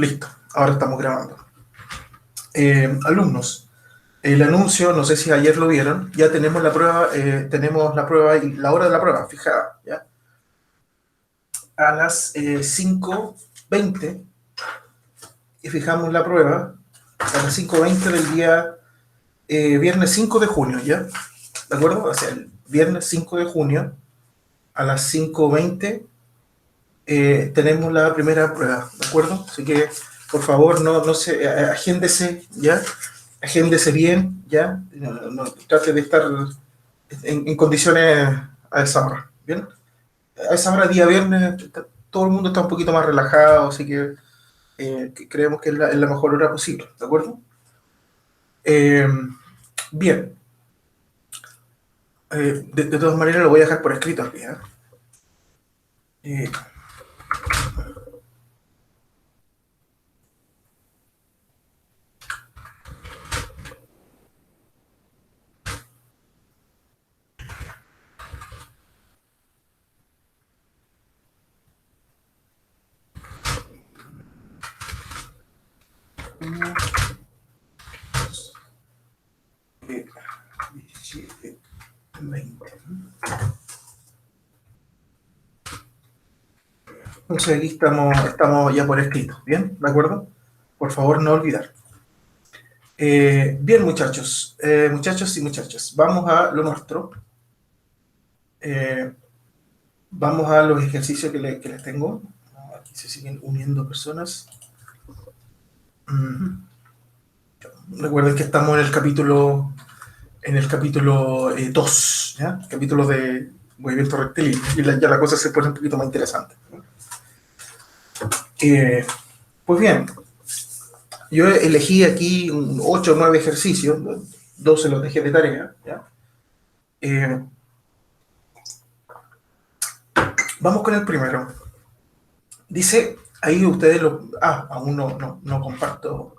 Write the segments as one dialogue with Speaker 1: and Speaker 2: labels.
Speaker 1: Listo, ahora estamos grabando. Alumnos, el anuncio, no sé si ayer lo vieron, ya tenemos la prueba y la hora de la prueba fijada, ¿ya? A las 5:20 y fijamos la prueba a las 5:20 del día viernes 5 de junio, ¿ya? ¿De acuerdo? O sea, el viernes 5 de junio a las 5:20 tenemos la primera prueba, ¿de acuerdo? Así que, por favor, no se, agéndese, ¿ya? Agéndese bien, ¿ya? Trate de estar en condiciones a esa hora, ¿bien? A esa hora, día viernes, todo el mundo está un poquito más relajado, así que creemos que es la mejor hora posible, ¿de acuerdo? Eh, bien, de todas maneras lo voy a dejar por escrito aquí, ¿eh? Eh, eh, 17, 20. Entonces aquí estamos ya por escrito, ¿bien? ¿De acuerdo? Por favor, no olvidar. Bien, muchachos, muchachos y muchachas, vamos a lo nuestro. Eh, Vamos a los ejercicios que les tengo. Aquí se siguen uniendo personas. Recuerden que estamos en el capítulo 2, ¿ya? Capítulo de movimiento rectilíneo. Y ya la cosa se pone un poquito más interesante. Pues bien, yo elegí aquí 8 o 9 ejercicios, 12 los dejé de tarea, ¿ya? Vamos con el primero. Dice, ahí ustedes lo... aún no comparto,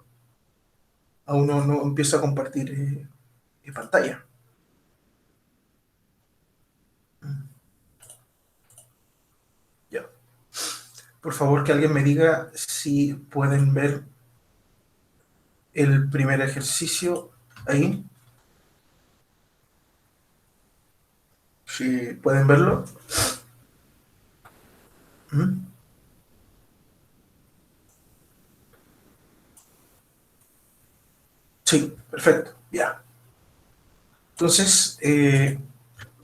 Speaker 1: aún no empiezo a compartir pantalla. Ya. Por favor, que alguien me diga si pueden ver el primer ejercicio ahí. Si pueden verlo. ¿Mm? Sí, perfecto. Ya. Entonces,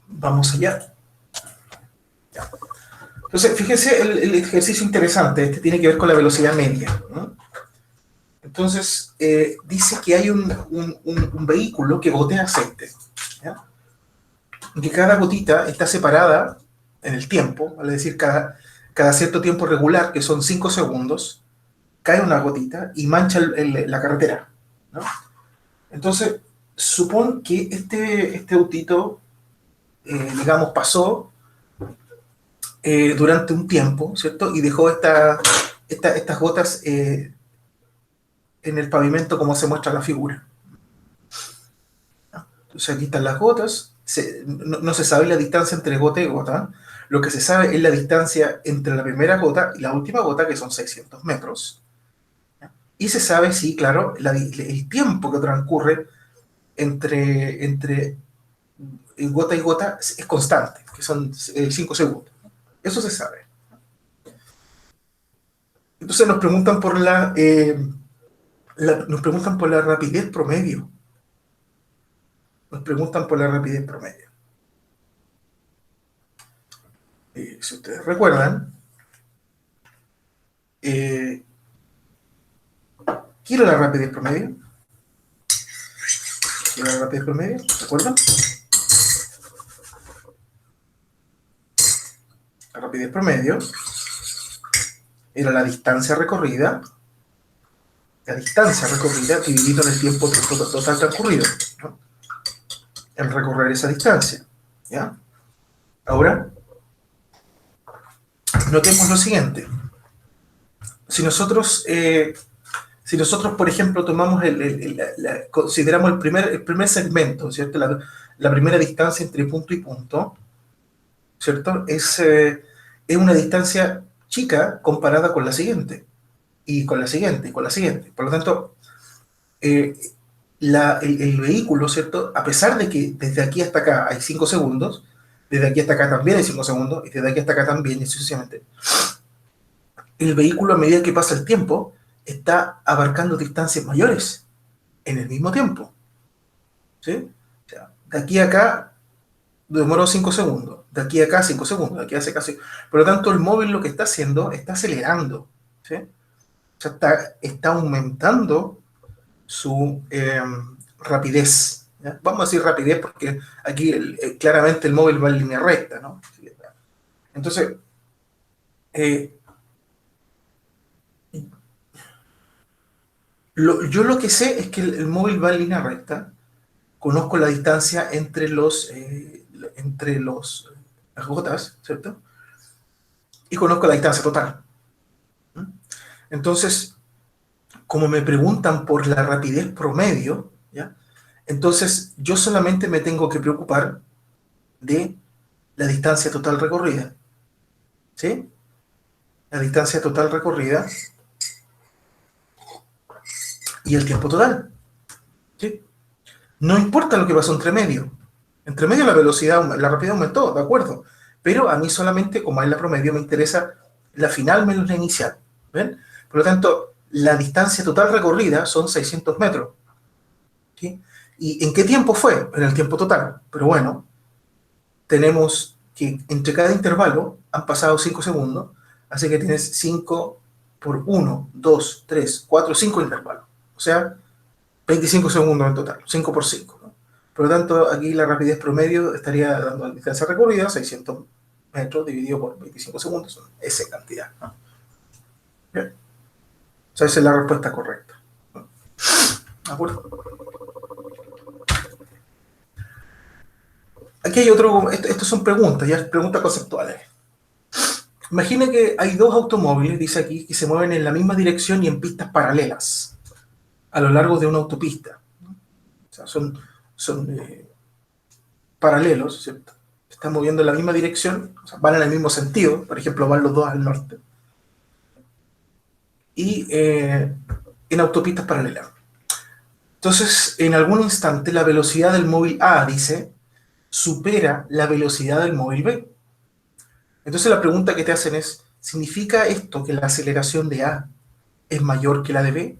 Speaker 1: vamos allá. Ya. Entonces, fíjense el ejercicio interesante. Este tiene que ver con la velocidad media, ¿no? Entonces, dice que hay un vehículo que gotea aceite, ¿ya? Que cada gotita está separada en el tiempo, es decir, cada cierto tiempo regular, que son 5 segundos, cae una gotita y mancha la carretera, ¿no? Entonces, supón que este autito, digamos, pasó durante un tiempo, ¿cierto? Y dejó estas gotas en el pavimento como se muestra la figura. Entonces aquí están las gotas, no se sabe la distancia entre gota y gota, lo que se sabe es la distancia entre la primera gota y la última gota, que son 600 metros. Y se sabe, sí, claro, el tiempo que transcurre entre gota y gota es constante, que son 5 segundos. Eso se sabe. Entonces nos preguntan por la rapidez promedio. Nos preguntan por la rapidez promedio. Si ustedes recuerdan, quiero la rapidez promedio. Quiero la rapidez promedio, ¿de acuerdo? La rapidez promedio era la distancia recorrida dividido en el tiempo total transcurrido, ¿no? En recorrer esa distancia, ¿ya? Ahora, notemos lo siguiente. Si nosotros, por ejemplo, tomamos consideramos el primer segmento, ¿cierto? La primera distancia entre punto y punto, ¿cierto? Es una distancia chica comparada con la siguiente. y con la siguiente, y con la siguiente. Por lo tanto, eh, el vehículo, ¿cierto? A pesar de que desde aquí hasta acá hay 5 segundos, desde aquí hasta acá también hay 5 segundos, y desde aquí hasta acá también, y sucesivamente, el vehículo a medida que pasa el tiempo está abarcando distancias mayores en el mismo tiempo, ¿sí? O sea, de aquí a acá demoró 5 segundos, de aquí a acá 5 segundos, de aquí a acá casi. Por lo tanto, el móvil lo que está haciendo está acelerando, ¿sí? O sea, está aumentando su rapidez. ¿Ya? Vamos a decir rapidez porque aquí claramente el móvil va en línea recta, ¿no? Entonces, eh, yo lo que sé es que el móvil va en línea recta, conozco la distancia entre las gotas, ¿cierto? Y conozco la distancia total. ¿Mm? Entonces, como me preguntan por la rapidez promedio, ¿ya? Entonces yo solamente me tengo que preocupar de la distancia total recorrida, ¿sí? La distancia total recorrida y el tiempo total, ¿sí? No importa lo que pasó entre medio. Entre medio la velocidad, la rapidez aumentó, de acuerdo. Pero a mí solamente, como es la promedio, me interesa la final menos la inicial. ¿Ven? Por lo tanto, la distancia total recorrida son 600 metros. ¿Sí? ¿Y en qué tiempo fue? En el tiempo total. Pero bueno, tenemos que entre cada intervalo han pasado 5 segundos, así que tienes 5 por 1, 2, 3, 4, 5 intervalos. O sea, 25 segundos en total, 5 por 5. ¿No? Por lo tanto, aquí la rapidez promedio estaría dando la distancia recorrida, 600 metros dividido por 25 segundos, son esa cantidad. ¿No? Bien. O sea, esa es la respuesta correcta. ¿No? ¿De acuerdo? Aquí hay otro, estas son preguntas, ya preguntas conceptuales. Imagina que hay dos automóviles, dice aquí, que se mueven en la misma dirección y en pistas paralelas a lo largo de una autopista. O sea, son paralelos, ¿cierto? Se están moviendo en la misma dirección, o sea, van en el mismo sentido, por ejemplo, van los dos al norte, y en autopistas paralelas. Entonces, en algún instante, la velocidad del móvil A, dice, supera la velocidad del móvil B. Entonces, la pregunta que te hacen es, ¿significa esto que la aceleración de A es mayor que la de B?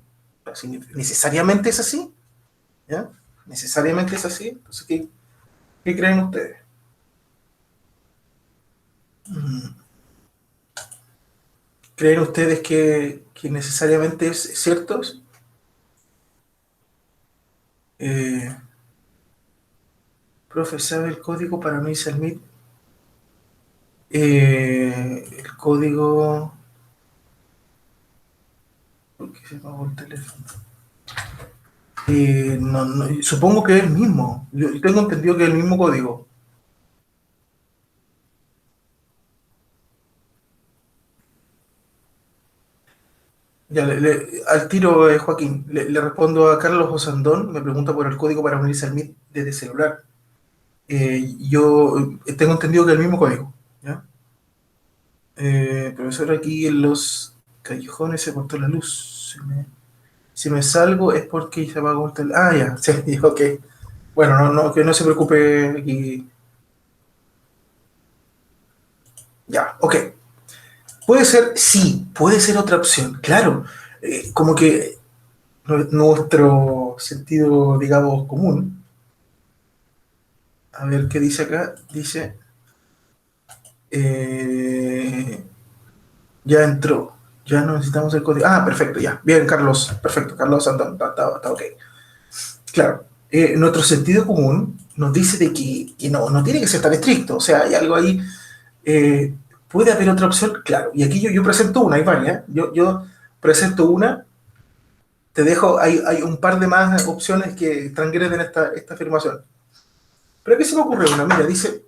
Speaker 1: ¿Necesariamente es así? ¿Ya? ¿Necesariamente es así? Entonces, ¿qué creen ustedes? ¿Creen ustedes que necesariamente es cierto? Eh, Profe, ¿sabe el código para unirse al Meet? El código... ¿Por qué se apagó el teléfono? Supongo que es el mismo. Yo tengo entendido que es el mismo código. Ya, al tiro, Joaquín, le respondo a Carlos Osandón, me pregunta por el código para unirse al Meet desde celular. Yo tengo entendido que es el mismo código. ¿Ya? Profesor, aquí en los callejones se cortó la luz. Si me salgo es porque se apagó el teléfono. Ah, ya, sí, ok. Bueno, que no se preocupe aquí. Ya, ok. Puede ser, sí, puede ser otra opción, claro. Como que nuestro sentido, digamos, común. A ver qué dice acá. Dice, eh, ya entró. Ya no necesitamos el código. Ah, perfecto, ya. Bien, Carlos. Perfecto, Carlos Santana. Está ok. Claro. Nuestro sentido común nos dice de que no tiene que ser tan estricto. O sea, hay algo ahí. eh, ¿Puede haber otra opción? Claro. Y aquí yo presento una, hay varias. Yo presento una, te dejo, hay un par de más opciones que transgreden esta afirmación. Pero aquí se me ocurre una, mira, dice,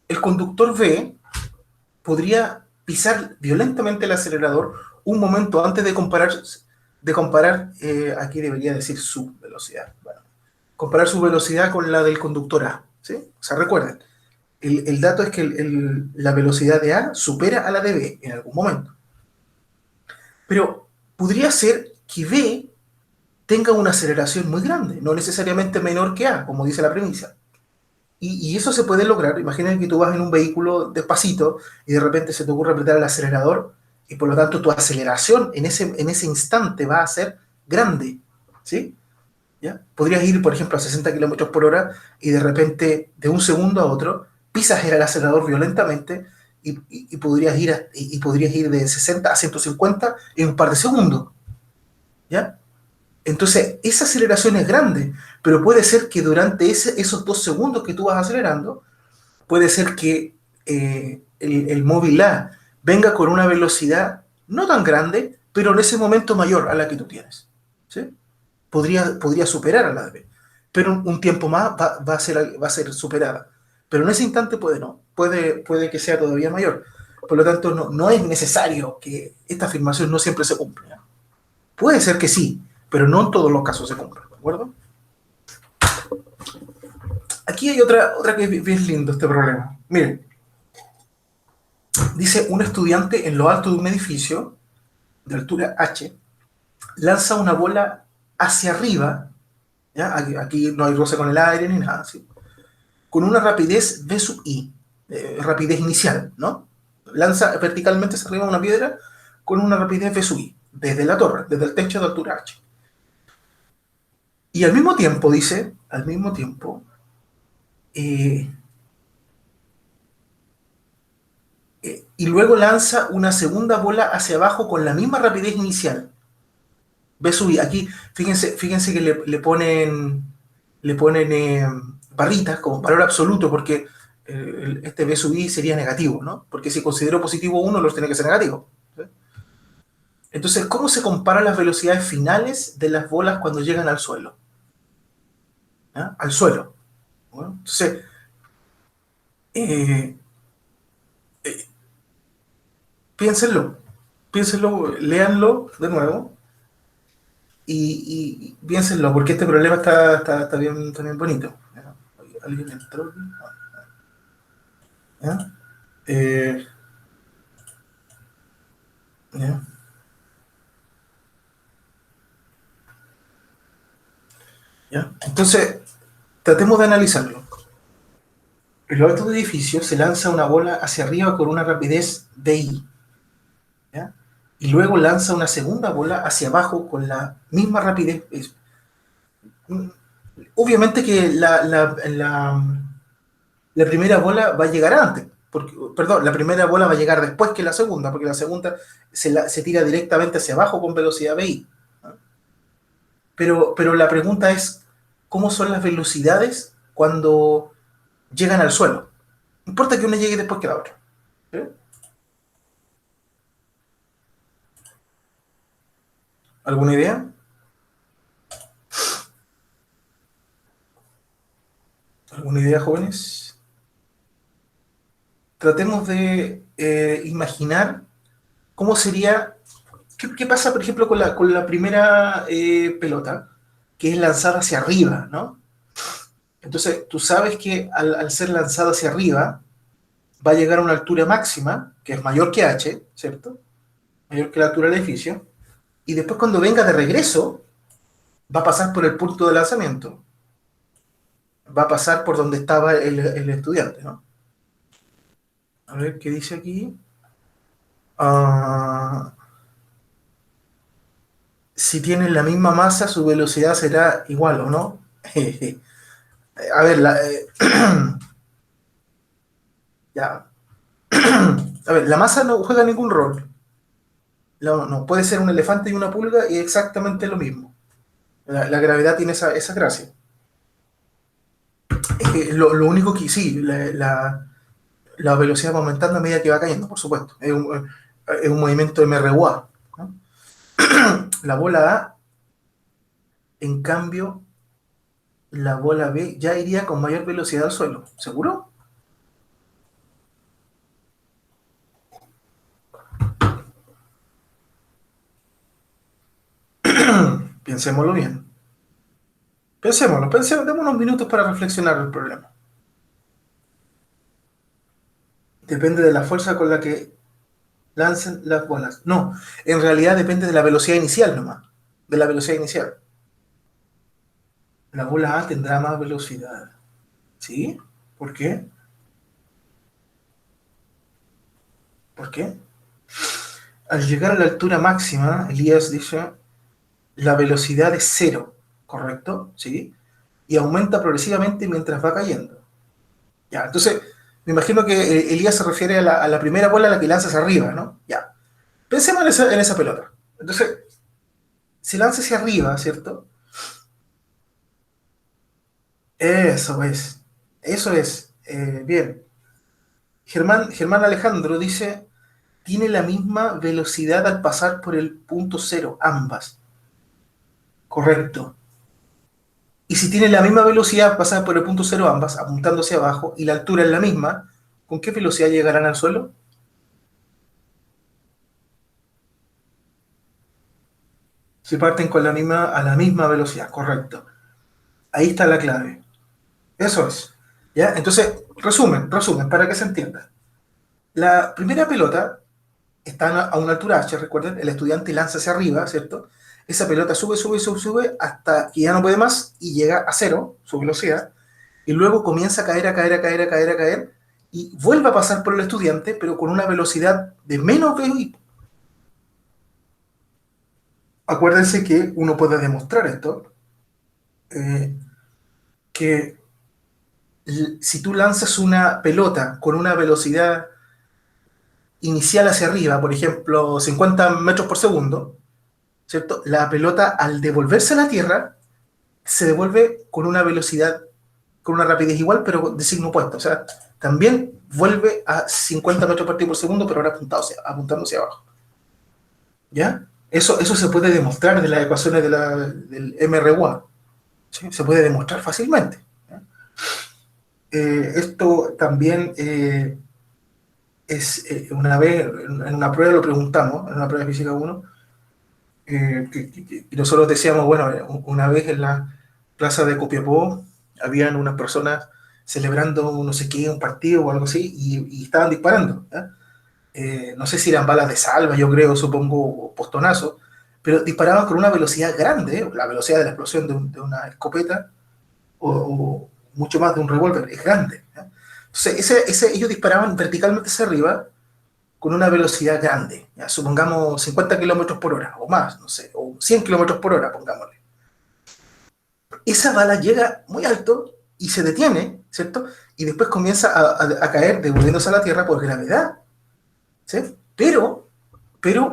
Speaker 1: el conductor B podría pisar violentamente el acelerador un momento antes de comparar, aquí debería decir su velocidad. Bueno, comparar su velocidad con la del conductor A. ¿Sí? O sea, recuerden, el dato es que la velocidad de A supera a la de B en algún momento. Pero podría ser que B tenga una aceleración muy grande, no necesariamente menor que A, como dice la premisa. Y eso se puede lograr. Imagina que tú vas en un vehículo despacito y de repente se te ocurre apretar el acelerador y por lo tanto tu aceleración en ese instante va a ser grande. ¿Sí? ¿Ya? Podrías ir, por ejemplo, a 60 kilómetros por hora y de repente, de un segundo a otro, pisas el acelerador violentamente y podrías y podrías ir de 60 a 150 en un par de segundos. ¿Ya? Entonces, esa aceleración es grande, pero puede ser que durante esos 2 segundos que tú vas acelerando, puede ser que el móvil A venga con una velocidad no tan grande, pero en ese momento mayor a la que tú tienes. ¿Sí? Podría superar a la de B, pero un tiempo más va a ser superada. Pero en ese instante puede no, puede que sea todavía mayor. Por lo tanto, no es necesario que esta afirmación no siempre se cumpla. Puede ser que sí, pero no en todos los casos se cumple, ¿de acuerdo? Aquí hay otra que es bien lindo este problema. Miren, dice un estudiante en lo alto de un edificio de altura H lanza una bola hacia arriba, ¿ya? Aquí no hay roce con el aire ni nada, ¿sí? Con una rapidez V sub I, rapidez inicial, ¿no? Lanza verticalmente hacia arriba una piedra con una rapidez V sub I, desde la torre, desde el techo de altura H. Y al mismo tiempo, dice, al mismo tiempo, eh, y luego lanza una segunda bola hacia abajo con la misma rapidez inicial. V sub I. Aquí, fíjense que le ponen barritas como valor absoluto, porque este V sub I sería negativo, ¿no? Porque si considero positivo 1, los tiene que ser negativo. ¿Sí? Entonces, ¿cómo se comparan las velocidades finales de las bolas cuando llegan al suelo? ¿Ah? Al suelo. Bueno, entonces, eh, eh, piénsenlo, piénsenlo, léanlo de nuevo y piénsenlo, porque este problema está bien bonito. ¿Ya? ¿Alguien entró? ¿Ya? Eh, ¿Ya? ¿Ya? Entonces, tratemos de analizarlo. En lo alto del edificio se lanza una bola hacia arriba con una rapidez VI, ¿ya? Y luego lanza una segunda bola hacia abajo con la misma rapidez. Obviamente que la primera bola va a llegar antes, porque, perdón, la primera bola va a llegar después que la segunda, porque la segunda se tira directamente hacia abajo con velocidad VI. ¿No? Pero la pregunta es, ¿cómo son las velocidades cuando llegan al suelo? No importa que una llegue después que la otra. ¿Sí? ¿Alguna idea? ¿Alguna idea, jóvenes? Tratemos de imaginar cómo sería, qué pasa, por ejemplo, con la primera pelota, que es lanzada hacia arriba, ¿no? Entonces, tú sabes que al ser lanzada hacia arriba, va a llegar a una altura máxima, que es mayor que h, ¿cierto? Mayor que la altura del edificio, y después cuando venga de regreso, va a pasar por el punto de lanzamiento, va a pasar por donde estaba el estudiante, ¿no? A ver qué dice aquí. Ah, si tienen la misma masa, su velocidad será igual, ¿o no? A ver, ya. A ver, la masa no juega ningún rol. No, puede ser un elefante y una pulga y exactamente lo mismo. La gravedad tiene esa gracia. Lo único que sí, la velocidad va aumentando a medida que va cayendo, por supuesto. Es un movimiento MRUA. ¿No? La bola A, en cambio, la bola B ya iría con mayor velocidad al suelo. ¿Seguro? Pensémoslo bien. Demos unos minutos para reflexionar el problema. Depende de la fuerza con la que lancen las bolas. No, en realidad depende de la velocidad inicial nomás, de la velocidad inicial. La bola A tendrá más velocidad. ¿Sí? ¿Por qué? ¿Por qué? Al llegar a la altura máxima, Elías dice, la velocidad es cero, ¿correcto? ¿Sí? Y aumenta progresivamente mientras va cayendo. Ya, entonces, me imagino que Elías se refiere a la primera bola a la que lanzas arriba, ¿no? Ya. Pensemos en esa pelota. Entonces, si lanzas hacia arriba, ¿cierto? Eso es. Eso es. Bien. Germán Alejandro dice, tiene la misma velocidad al pasar por el punto cero, ambas. Correcto. Y si tiene la misma velocidad pasada por el punto cero ambas, apuntando hacia abajo, y la altura es la misma, ¿con qué velocidad llegarán al suelo? Si parten con a la misma velocidad, correcto. Ahí está la clave. Eso es. ¿Ya? Entonces, resumen, para que se entienda. La primera pelota está a una altura h, recuerden, el estudiante lanza hacia arriba, ¿cierto? Esa pelota sube hasta que ya no puede más y llega a cero, su velocidad, y luego comienza a caer, a caer, a caer, a caer, a caer, y vuelve a pasar por el estudiante, pero con una velocidad de menos v. Acuérdense que uno puede demostrar esto, eh, que si tú lanzas una pelota con una velocidad inicial hacia arriba, por ejemplo, 50 metros por segundo, ¿cierto? La pelota al devolverse a la Tierra se devuelve con una velocidad, con una rapidez igual, pero de signo opuesto. O sea, también vuelve a 50 metros por segundo, pero ahora apuntando hacia abajo. ¿Ya? Eso se puede demostrar de las ecuaciones del MRUA. ¿Sí? Se puede demostrar fácilmente. ¿Ya? Esto también es, una vez, en una prueba lo preguntamos, en una prueba de física 1, y nosotros decíamos, bueno, una vez en la plaza de Copiapó, habían unas personas celebrando no sé qué, un partido o algo así, y estaban disparando. ¿Ya? No sé si eran balas de salva, yo creo, supongo, o postonazos, pero disparaban con una velocidad grande, la velocidad de la explosión de una escopeta, o mucho más de un revólver, es grande. ¿Ya? Entonces, ellos disparaban verticalmente hacia arriba con una velocidad grande, ¿ya? Supongamos 50 kilómetros por hora, o más, no sé, o 100 kilómetros por hora, pongámosle. Esa bala llega muy alto y se detiene, ¿cierto? Y después comienza a caer devolviéndose a la Tierra por gravedad, ¿sí? Pero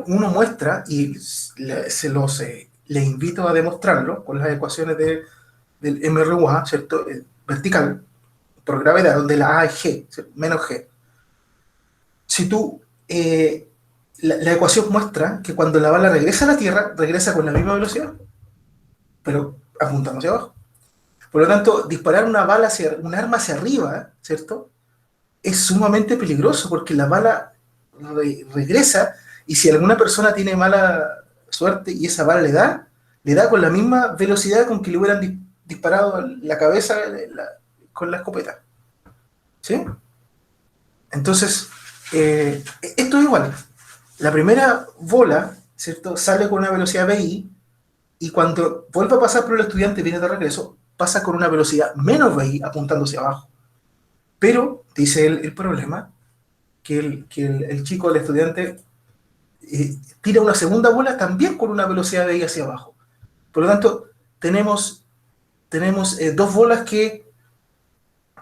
Speaker 1: uno muestra, y le invito a demostrarlo con las ecuaciones del MRUA, ¿cierto? Vertical, por gravedad, donde la A es G, ¿cierto? Menos G. Si tú, la ecuación muestra que cuando la bala regresa a la Tierra, regresa con la misma velocidad, pero apuntando hacia abajo. Por lo tanto, disparar una bala un arma hacia arriba, ¿cierto? Es sumamente peligroso porque la bala regresa y si alguna persona tiene mala suerte y esa bala le da con la misma velocidad con que le hubieran disparado la cabeza con la escopeta. ¿Sí? Entonces, esto es igual. La primera bola, ¿cierto? Sale con una velocidad VI y cuando vuelve a pasar por el estudiante y viene de regreso, pasa con una velocidad menos VI apuntando hacia abajo. Pero, dice el problema, el chico, el estudiante, tira una segunda bola también con una velocidad VI hacia abajo. Por lo tanto, tenemos dos bolas que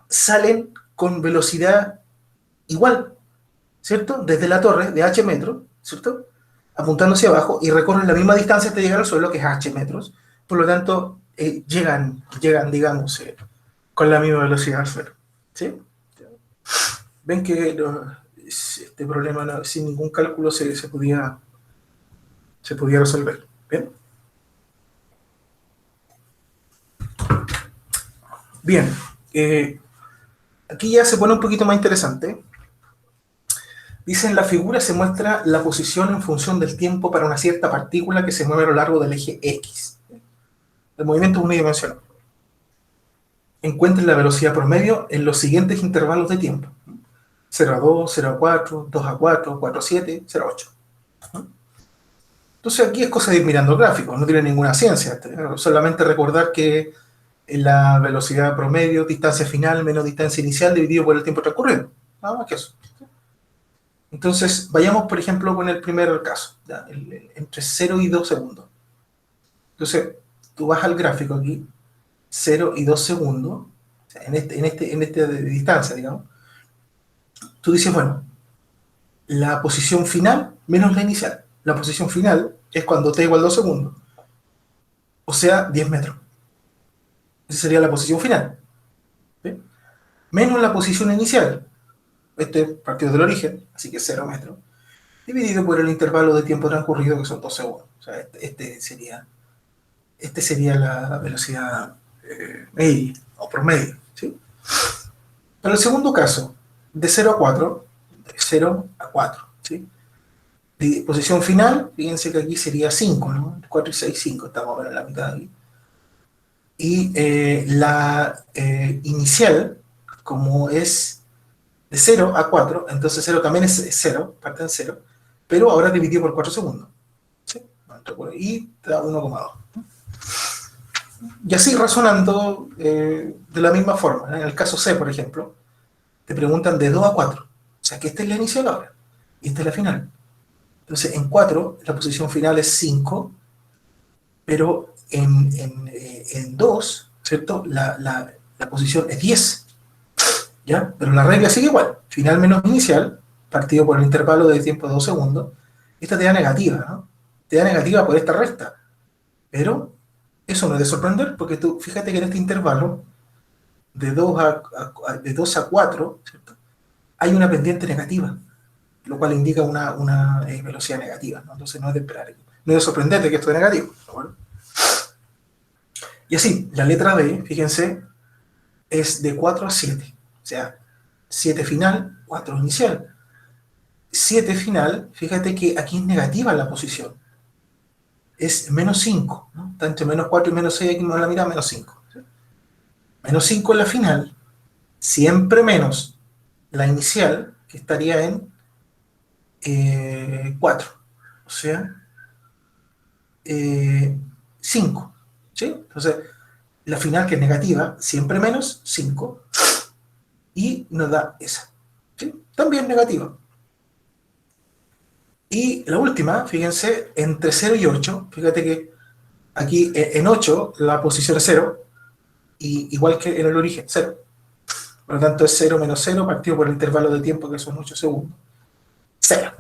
Speaker 1: salen con velocidad igual, ¿cierto? Desde la torre de h metros, ¿cierto? Apuntando hacia abajo y recorren la misma distancia hasta llegar al suelo, que es h metros. Por lo tanto, llegan digamos, con la misma velocidad al suelo. ¿Sí? Ven que este problema sin ningún cálculo se podía resolver. ¿Bien? Bien. Aquí ya se pone un poquito más interesante. Dice en la figura se muestra la posición en función del tiempo para una cierta partícula que se mueve a lo largo del eje X. El movimiento es unidimensional. Encuentren la velocidad promedio en los siguientes intervalos de tiempo. 0 a 2, 0 a 4, 2 a 4, 4 a 7, 0 a 8. Entonces aquí es cosa de ir mirando gráficos, no tiene ninguna ciencia. Solamente recordar que la velocidad promedio, distancia final menos distancia inicial dividido por el tiempo transcurrido. Nada más que eso. Entonces, vayamos por ejemplo con el primer caso, ¿ya? Entre 0 y 2 segundos. Entonces, tú vas al gráfico aquí, 0 y 2 segundos, o sea, en esta distancia, digamos. Tú dices, bueno, la posición final menos la inicial. La posición final es cuando t igual a 2 segundos, o sea, 10 metros. Esa sería la posición final. ¿Sí? Menos la posición inicial, este partido del origen, así que 0 metros, dividido por el intervalo de tiempo transcurrido, que son 2 segundos. O sea, este sería la velocidad media o promedio. ¿Sí? Para el segundo caso, de 0 a 4, de 0 a 4. ¿Sí? De posición final, fíjense que aquí sería 5, ¿no? 4 y 6, 5, estamos en la mitad aquí. Y la inicial, como es de 0 a 4, entonces 0 también es 0, parte en 0, pero ahora dividido por 4 segundos. ¿Sí? Y da 1,2. Y así razonando de la misma forma. En el caso C, por ejemplo, te preguntan de 2 a 4. O sea que esta es la inicial ahora y esta es la final. Entonces en 4 la posición final es 5, pero en 2, ¿cierto? La posición es 10. ¿Ya? Pero la regla sigue igual. Final menos inicial, partido por el intervalo de tiempo de 2 segundos. Esta te da negativa, ¿no? Te da negativa por esta recta. Pero eso no es de sorprender, porque tú fíjate que en este intervalo de 2 a 4, ¿cierto? Hay una pendiente negativa, lo cual indica una velocidad negativa, ¿no? Entonces no es de esperar, no es de sorprenderte que esto es negativo. ¿No? Y así, la letra D, fíjense, es de 4 a 7. O sea, 7 final, 4 inicial. 7 final, fíjate que aquí es negativa la posición. Es menos 5, ¿no? Está entre menos 4 y menos 6, aquí me la mira, menos 5. ¿Sí? Menos 5 en la final, siempre menos la inicial, que estaría en 4. O sea, 5. ¿Sí? Entonces, la final que es negativa, siempre menos 5, y nos da esa. ¿Sí? También negativa. Y la última, fíjense, entre 0 y 8, fíjate que aquí en 8 la posición es 0, y igual que en el origen, 0. Por lo tanto es 0 menos 0 partido por el intervalo de tiempo que son 8 segundos. 0.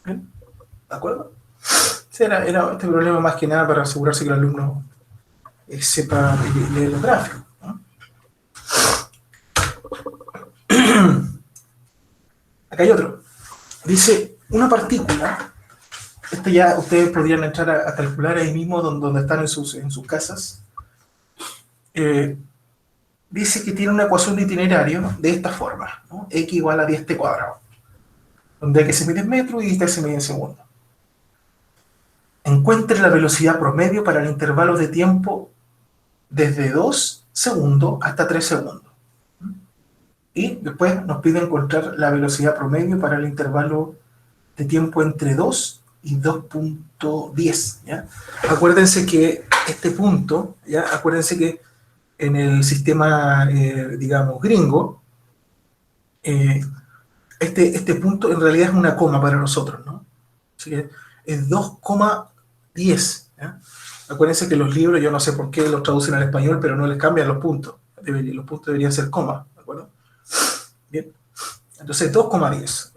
Speaker 1: ¿De acuerdo? Era este problema más que nada para asegurarse que el alumno sepa leer los gráficos, ¿no? Acá hay otro. Dice, una partícula, esto ya ustedes podrían entrar a calcular ahí mismo donde están en sus casas. Dice que tiene una ecuación de itinerario de esta forma, ¿no? X igual a 10t cuadrado, donde X se mide en metros y t se mide en segundos. Encuentre la velocidad promedio para el intervalo de tiempo desde 2 segundos hasta 3 segundos. Y después nos pide encontrar la velocidad promedio para el intervalo de tiempo entre 2 y 2.10. ¿Ya? Acuérdense que este punto, ¿ya? Acuérdense que en el sistema, digamos, gringo, este punto en realidad es una coma para nosotros, ¿no? Así que es 2,10. ¿Ya? Acuérdense que los libros, yo no sé por qué los traducen al español, pero no les cambian los puntos. Los puntos deberían ser comas, ¿de acuerdo? Bien. Entonces, 2,10.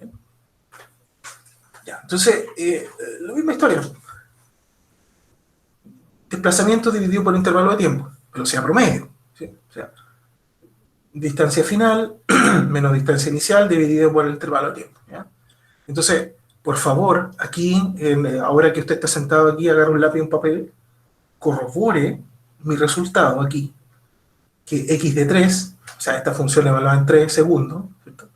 Speaker 1: Ya. Entonces, la misma historia. Desplazamiento dividido por intervalo de tiempo. Velocidad promedio. ¿Sí? O sea, distancia final menos distancia inicial dividido por el intervalo de tiempo. ¿Ya? Entonces, por favor, aquí, ahora que usted está sentado aquí, agarre un lápiz y un papel, corrobore mi resultado aquí, que x de 3, o sea, esta función evaluada en 3 segundos, ¿cierto?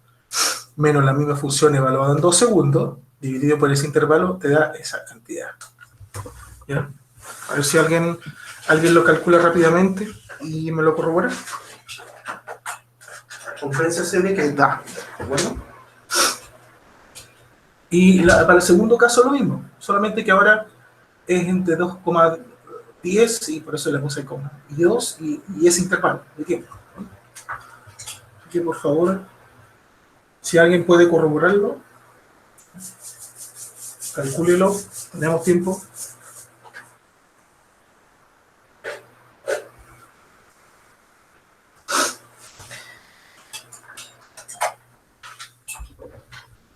Speaker 1: Menos la misma función evaluada en 2 segundos, dividido por ese intervalo, te da esa cantidad. ¿Ya? A ver si alguien lo calcula rápidamente y me lo corrobora. Convéncese de que da. ¿De acuerdo? Y para el segundo caso lo mismo, solamente que ahora es entre 2,10 y por eso le puse coma y 2 y es intervalo de tiempo. Así que por favor, si alguien puede corroborarlo, calcúlelo, tenemos tiempo.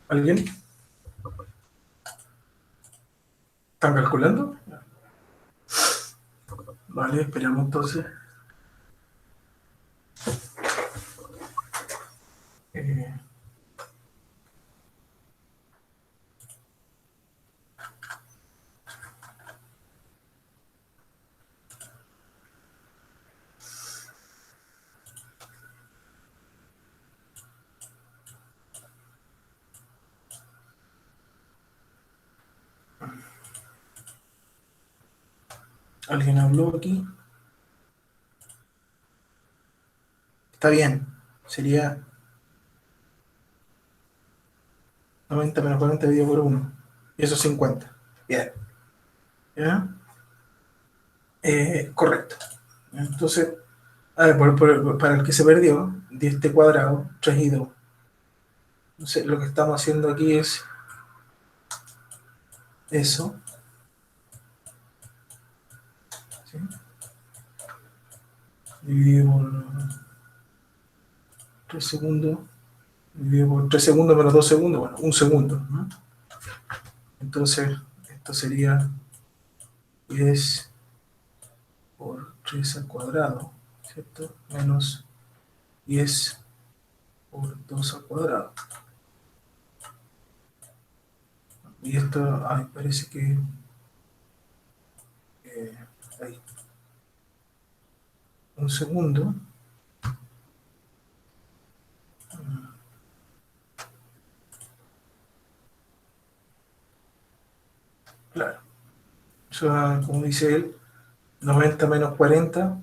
Speaker 1: ¿Alguien? ¿Están calculando? Vale, esperamos entonces. Eh, ¿Alguien habló aquí? Está bien, sería 90 menos 40 dividido por 1. Y eso es 50. Bien. ¿Ya? Correcto. Entonces, a ver, para el que se perdió, 10t cuadrado, 3 y 2. Entonces, lo que estamos haciendo aquí es eso. ¿Sí? Dividido por 3 segundos. Dividido por 3 segundos menos 2 segundos. Bueno, 1 segundo, ¿no? Entonces, esto sería 10 por 3 al cuadrado, ¿cierto? Menos 10 por 2 al cuadrado. Y esto, ay, parece que... ahí. Un segundo. Claro. Eso, como dice él, 90 menos 40,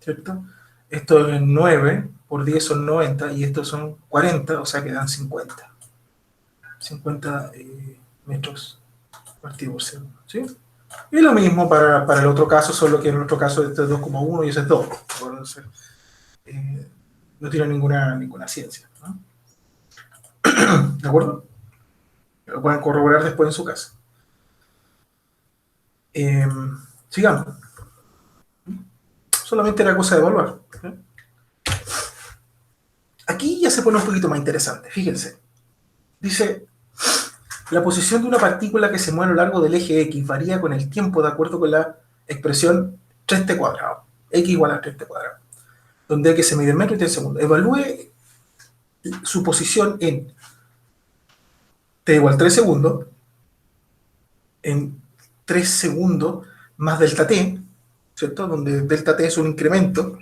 Speaker 1: ¿cierto? Esto es 9 por 10 son 90 y estos son 40, o sea que dan 50. 50 metros partido por segundo, ¿sí? Y lo mismo para el otro caso, solo que en el otro caso este es 2,1 y ese es 2. Entonces, eh, no tiene ninguna ciencia, ¿no? ¿De acuerdo? Lo pueden corroborar después en su casa. Eh, sigamos. Solamente era cosa de evaluar. ¿Sí? Aquí ya se pone un poquito más interesante. Fíjense. Dice, la posición de una partícula que se mueve a lo largo del eje X varía con el tiempo de acuerdo con la expresión 3t cuadrado. X igual a 3t cuadrado. Donde X se mide en metros y t en segundos. Evalúe su posición en t igual 3 segundos, en 3 segundos más delta t, ¿cierto? Donde delta t es un incremento.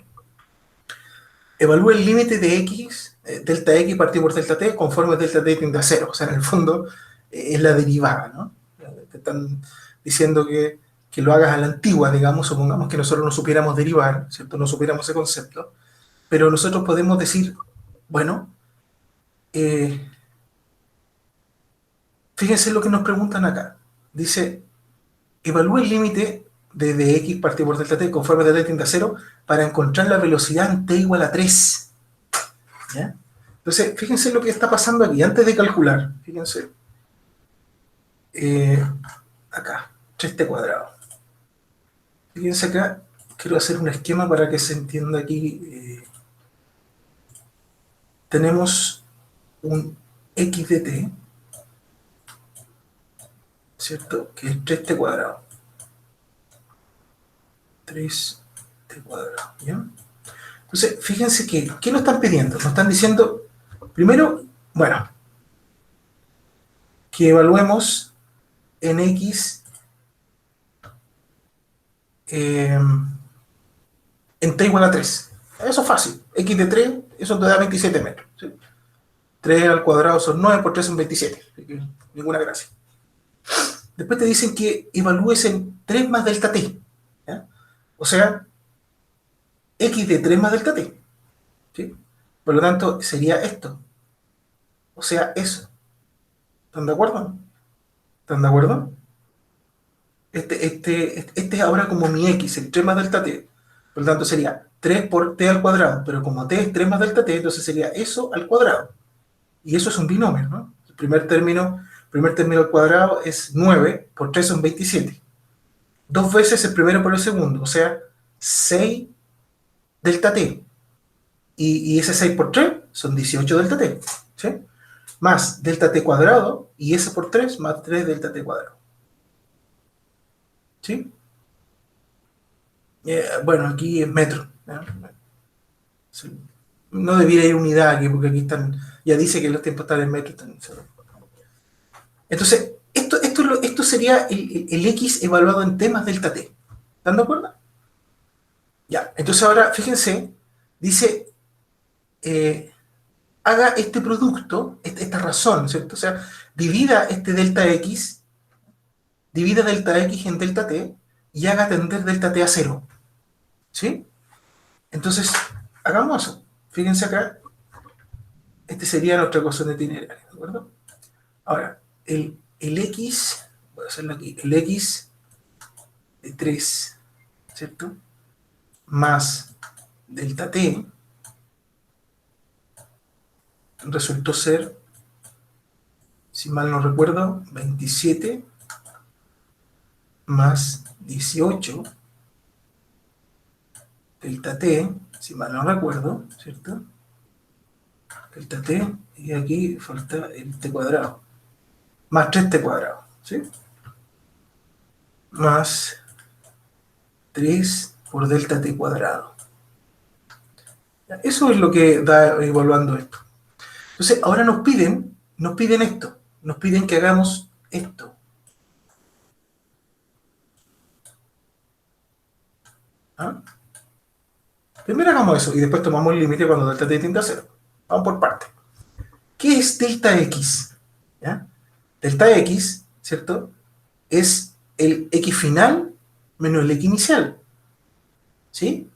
Speaker 1: Evalúe el límite de x, delta x partido por delta t, conforme delta t tiende a cero. O sea, en el fondo es la derivada, ¿no? Te están diciendo que lo hagas a la antigua, digamos, supongamos que nosotros no supiéramos derivar, ¿cierto? No supiéramos ese concepto, pero nosotros podemos decir, bueno, eh, fíjense lo que nos preguntan acá. Dice, evalúe el límite de x partido por delta t conforme delta t tiende a cero para encontrar la velocidad en t igual a 3. ¿Ya? Entonces, fíjense lo que está pasando aquí. Antes de calcular, fíjense, eh, acá, 3t cuadrado. Fíjense acá, quiero hacer un esquema para que se entienda aquí. Tenemos un x de t, ¿cierto? Que es 3t cuadrado. 3t cuadrado, ¿ya? Entonces, fíjense que, ¿qué nos están pidiendo? Nos están diciendo, primero, bueno, que evaluemos en x eh, en t igual a 3. Eso es fácil. X de 3, eso te da 27 metros. ¿Sí? 3 al cuadrado son 9, por 3 son 27. Así que ninguna gracia. Después te dicen que evalúes en 3 más delta t. ¿Ya? O sea, x de 3 más delta t. ¿Sí? Por lo tanto, sería esto. O sea, eso. ¿Están de acuerdo? ¿Están de acuerdo? Este es ahora como mi x, el 3 más delta t. Por lo tanto sería 3 por t al cuadrado, pero como t es 3 más delta t, entonces sería eso al cuadrado. Y eso es un binomio, ¿no? El primer término al cuadrado es 9, por 3 son 27. Dos veces el primero por el segundo, o sea, 6 delta t. Y ese 6 por 3 son 18 delta t. ¿Sí? Más delta t cuadrado, y ese por 3 más 3 delta t cuadrado. ¿Sí? Bueno, aquí es metro, ¿no? Sí. No debiera ir unidad aquí, porque aquí están, ya dice que los tiempos están en metros. Entonces, esto sería el X evaluado en temas delta T. ¿Están de acuerdo? Ya, entonces ahora, fíjense, dice, haga este producto, esta razón, ¿cierto? O sea, divida delta X en delta T y haga tender delta T a cero. ¿Sí? Entonces, hagamos eso. Fíjense acá, este sería nuestra ecuación de itinerario, ¿de acuerdo? Ahora, el X, voy a hacerlo aquí, el X de 3, ¿cierto? Más delta T resultó ser, si mal no recuerdo, 27 más 18 delta T, si mal no recuerdo, ¿cierto? Delta T, y aquí falta el T cuadrado, más 3T cuadrado, ¿sí? Más 3 por delta T cuadrado. Eso es lo que da evaluando esto. Entonces, ahora nos piden esto, nos piden que hagamos esto. ¿Ah? Primero hagamos eso y después tomamos el límite cuando delta t tiende a cero. Vamos por partes. ¿Qué es delta x? ¿Ya? Delta x, ¿cierto? Es el x final menos el x inicial. ¿Sí?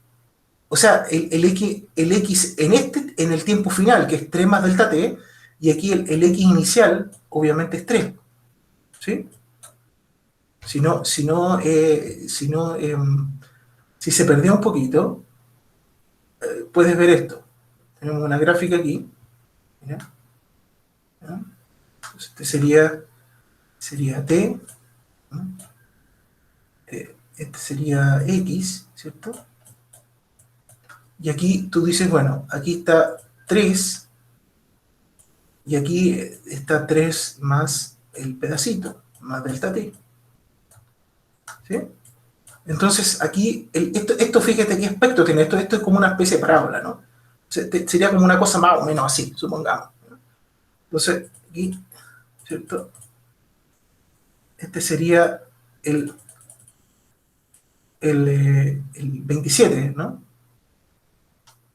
Speaker 1: O sea, el x en el tiempo final, que es 3 más delta t, y aquí el x inicial, obviamente, es 3. ¿Sí? Si se perdió un poquito, puedes ver esto. Tenemos una gráfica aquí. ¿Ya? ¿Ya? Entonces, este sería t, ¿no? Este sería x, ¿cierto? Y aquí tú dices, bueno, aquí está 3 y aquí está 3 más el pedacito, más delta t. ¿Sí? Entonces aquí, esto fíjate qué aspecto tiene, esto es como una especie de parábola, ¿no? Sería como una cosa más o menos así, supongamos. Entonces, aquí, ¿cierto? Este sería el, el 27, ¿no?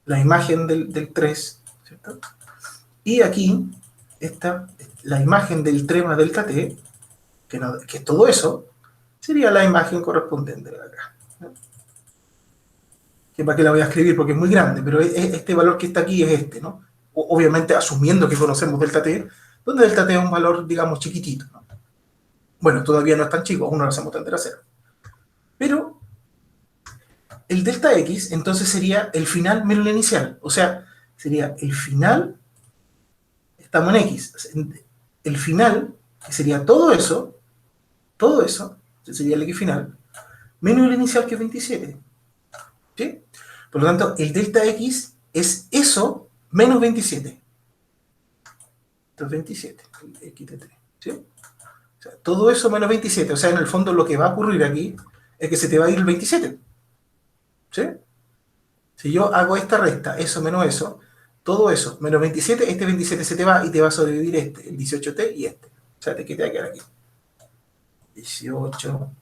Speaker 1: La imagen del 3, ¿cierto? Y aquí está la imagen del 3 más delta t, que es todo eso, sería la imagen correspondiente de acá. ¿No? Que para qué la voy a escribir porque es muy grande, pero este valor que está aquí es este, ¿no? Obviamente asumiendo que conocemos delta t, donde delta t es un valor, digamos, chiquitito, ¿no? Bueno, todavía no es tan chico, aún no lo hacemos tender a cero. Pero el delta x entonces sería el final menos el inicial, o sea, sería el final, estamos en x, el final, que sería todo eso, sería el x final, menos el inicial que es 27. ¿Sí? Por lo tanto, el delta x es eso menos 27. Esto es 27, el x de 3. ¿Sí? O sea, todo eso menos 27. O sea, en el fondo lo que va a ocurrir aquí es que se te va a ir el 27. ¿Sí? Si yo hago esta resta, eso menos eso, todo eso menos 27, este 27 se te va y te va a sobrevivir este, el 18t y este. O sea, ¿qué te va a quedar aquí? 18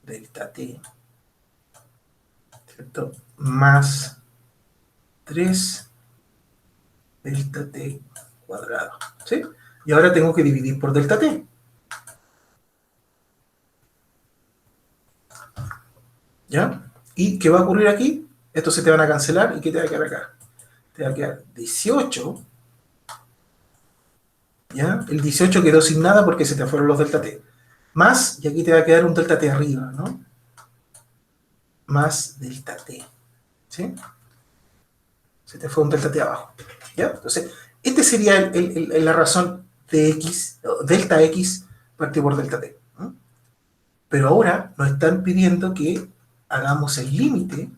Speaker 1: delta t, ¿cierto? Más 3 delta t cuadrado. ¿Sí? Y ahora tengo que dividir por delta t. ¿Ya? ¿Y qué va a ocurrir aquí? Estos se te van a cancelar y ¿qué te va a quedar acá? Te va a quedar 18 ¿ya? El 18 quedó sin nada porque se te fueron los delta t. Más, y aquí te va a quedar un delta t arriba, ¿no? Más delta t, ¿sí? Se te fue un delta t abajo, ¿ya? Entonces, este sería la razón de x, delta x partido por delta t, ¿no? Pero ahora nos están pidiendo que hagamos el límite,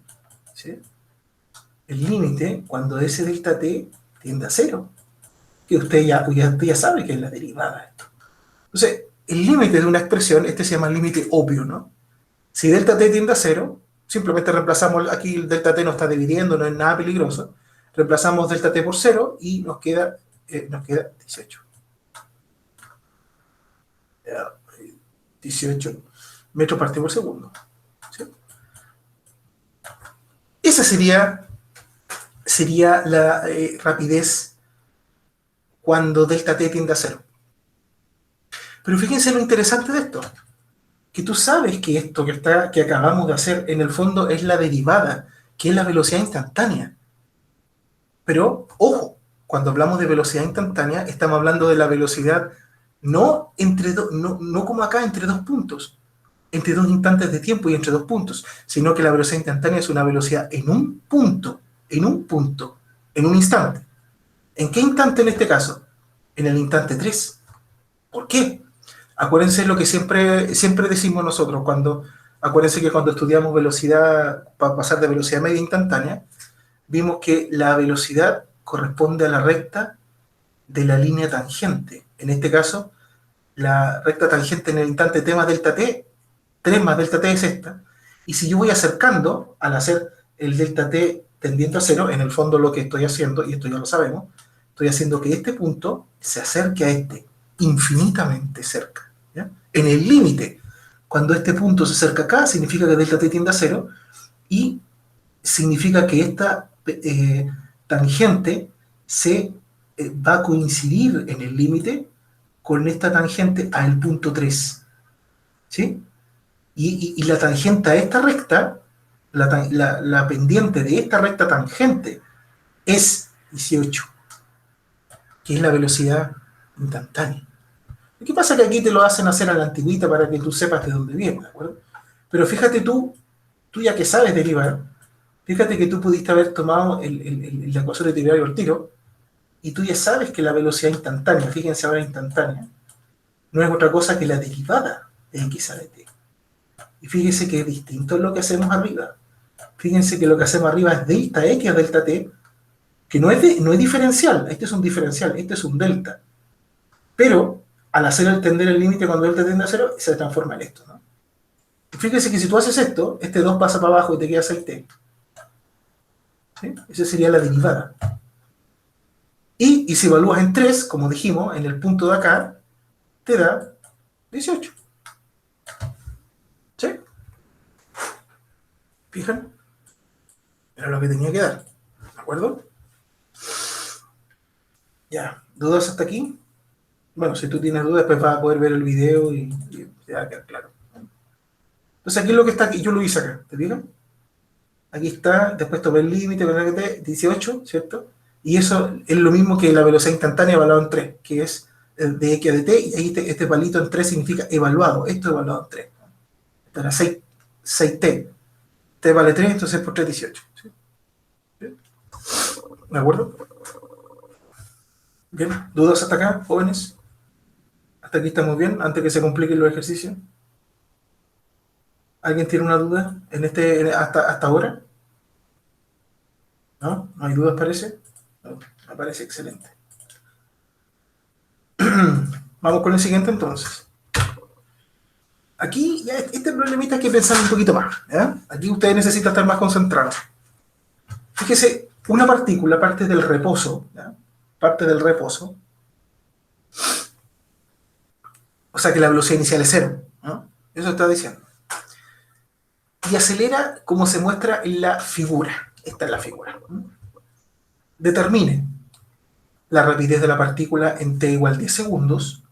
Speaker 1: ¿sí? El límite cuando ese delta t tiende a cero, que usted ya sabe que es la derivada de esto. Entonces, el límite de una expresión, este se llama límite obvio, ¿no? Si delta t tiende a cero, simplemente reemplazamos, aquí el delta t no está dividiendo, no es nada peligroso, reemplazamos delta t por cero y nos queda 18. 18 metros partido por segundo, ¿sí? Esa sería la rapidez cuando delta t tiende a cero. Pero fíjense lo interesante de esto, que tú sabes que esto que acabamos de hacer en el fondo es la derivada, que es la velocidad instantánea. Pero, ojo, cuando hablamos de velocidad instantánea, estamos hablando de la velocidad no, no como acá entre dos puntos, entre dos instantes de tiempo y entre dos puntos, sino que la velocidad instantánea es una velocidad en un punto, en un instante. ¿En qué instante en este caso? En el instante 3. ¿Por qué? Acuérdense lo que siempre decimos nosotros, acuérdense que cuando estudiamos velocidad, para pasar de velocidad media instantánea, vimos que la velocidad corresponde a la recta de la línea tangente. En este caso, la recta tangente en el instante t más delta t, 3 más delta t es esta, y si yo voy acercando, al hacer el delta t tendiente a cero, en el fondo lo que estoy haciendo, y esto ya lo sabemos, estoy haciendo que este punto se acerque a este, infinitamente cerca, ¿ya? En el límite, cuando este punto se acerca acá, significa que delta t tiende a cero, y significa que esta tangente va a coincidir en el límite con esta tangente al punto 3, ¿sí? Y la tangente a esta recta, la pendiente de esta recta tangente es 18, que es la velocidad instantánea. ¿Qué pasa? Que aquí te lo hacen hacer a la antigüita para que tú sepas de dónde viene, ¿de acuerdo? Pero fíjate tú ya que sabes derivar, fíjate que tú pudiste haber tomado la ecuación de tiberario al tiro, y tú ya sabes que la velocidad instantánea, fíjense ahora instantánea, no es otra cosa que la derivada de x a de t. Y fíjense que es distinto a lo que hacemos arriba. Fíjense que lo que hacemos arriba es delta x a delta t, que no es diferencial, este es un diferencial, este es un delta. Pero al hacer tender el límite cuando delta tiende a cero, se transforma en esto, ¿no? Y fíjense que si tú haces esto, este 2 pasa para abajo y te queda 6t. ¿Sí? Esa sería la derivada. Y si evalúas en 3, como dijimos, en el punto de acá, te da 18. ¿Sí? ¿Fijan? Era lo que tenía que dar. ¿De acuerdo? Ya. ¿Dudas hasta aquí? Bueno, si tú tienes dudas, pues vas a poder ver el video y te va a quedar claro. Entonces aquí es lo que está aquí. Yo lo hice acá. ¿Te fijan? Aquí está, después tomé el límite, 18, ¿cierto? Y eso es lo mismo que la velocidad instantánea evaluada en 3, que es de x a de t, y ahí este palito en 3 significa evaluado, esto evaluado en 3. Esto era 6t, t vale 3, entonces por 3, 18. ¿Sí? ¿De acuerdo? Bien, ¿dudas hasta acá, jóvenes? ¿Hasta aquí estamos bien, antes que se compliquen los ejercicios? ¿Alguien tiene una duda hasta ahora? ¿No? ¿No hay dudas, parece? No, me parece excelente. Vamos con el siguiente entonces. Aquí, ya, este problemita hay que pensar un poquito más, ¿ya? Aquí ustedes necesitan estar más concentrados. Fíjese, una partícula parte del reposo, ¿ya? Parte del reposo, o sea que la velocidad inicial es cero, ¿no? Eso está diciendo. Y acelera como se muestra en la figura. Esta es la figura. Determine la rapidez de la partícula en t igual 10 segundos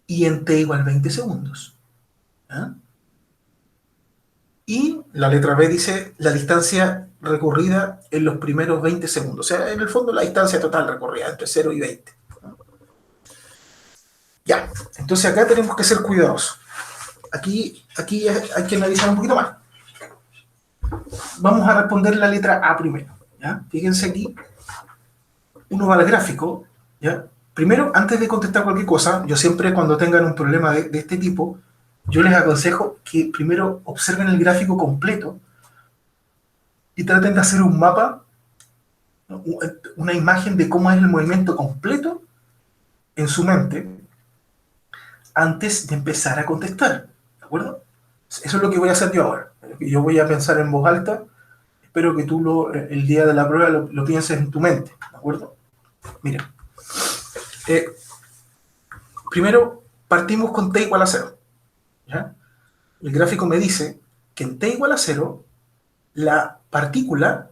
Speaker 1: y en t igual 20 segundos. ¿Ah? Y la letra B dice la distancia recorrida en los primeros 20 segundos. O sea, en el fondo la distancia total recorrida entre 0 y 20. ¿Ah? Ya, entonces acá tenemos que ser cuidadosos. Aquí hay que analizar un poquito más. Vamos a responder la letra A primero. ¿Ya? Fíjense aquí, uno va al gráfico. ¿Ya? Primero, antes de contestar cualquier cosa, yo siempre cuando tengan un problema de este tipo, yo les aconsejo que primero observen el gráfico completo y traten de hacer un mapa, ¿no? Una imagen de cómo es el movimiento completo en su mente antes de empezar a contestar. ¿De acuerdo? Eso es lo que voy a hacer yo ahora. Yo voy a pensar en voz alta. Espero que tú el día de la prueba lo pienses en tu mente. ¿De acuerdo? Mira. Eh, Primero partimos con t igual a 0. ¿Ya? El gráfico me dice que en t igual a 0 la partícula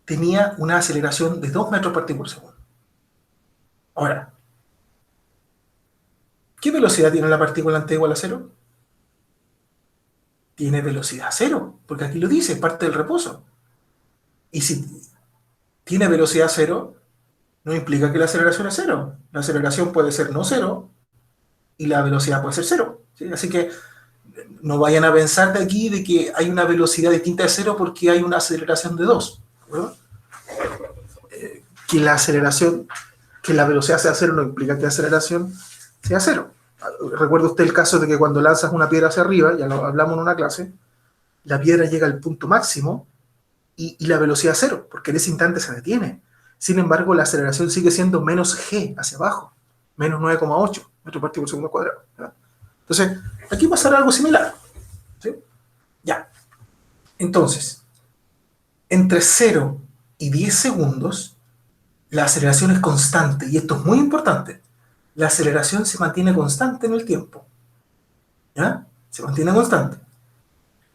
Speaker 1: tenía una aceleración de 2 metros por segundo. Ahora, ¿qué velocidad tiene la partícula en t igual a 0? Tiene velocidad 0, porque aquí lo dice, parte del reposo. Y si tiene velocidad 0, no implica que la aceleración es 0. La aceleración puede ser no 0 y la velocidad puede ser 0. ¿Sí? Así que no vayan a pensar de aquí de que hay una velocidad distinta de 0 porque hay una aceleración de 2. ¿Verdad? Que la aceleración, que la velocidad sea 0 no implica que la aceleración sea 0. Recuerda usted el caso de que cuando lanzas una piedra hacia arriba, ya lo hablamos en una clase, la piedra llega al punto máximo y la velocidad es 0, porque en ese instante se detiene. Sin embargo, la aceleración sigue siendo menos g hacia abajo, menos 9,8 metros por segundo cuadrado. ¿Verdad? Entonces, aquí pasará algo similar. ¿Sí? Ya. Entonces, entre 0 y 10 segundos, la aceleración es constante, y esto es muy importante. La aceleración se mantiene constante en el tiempo. ¿Ya? Se mantiene constante.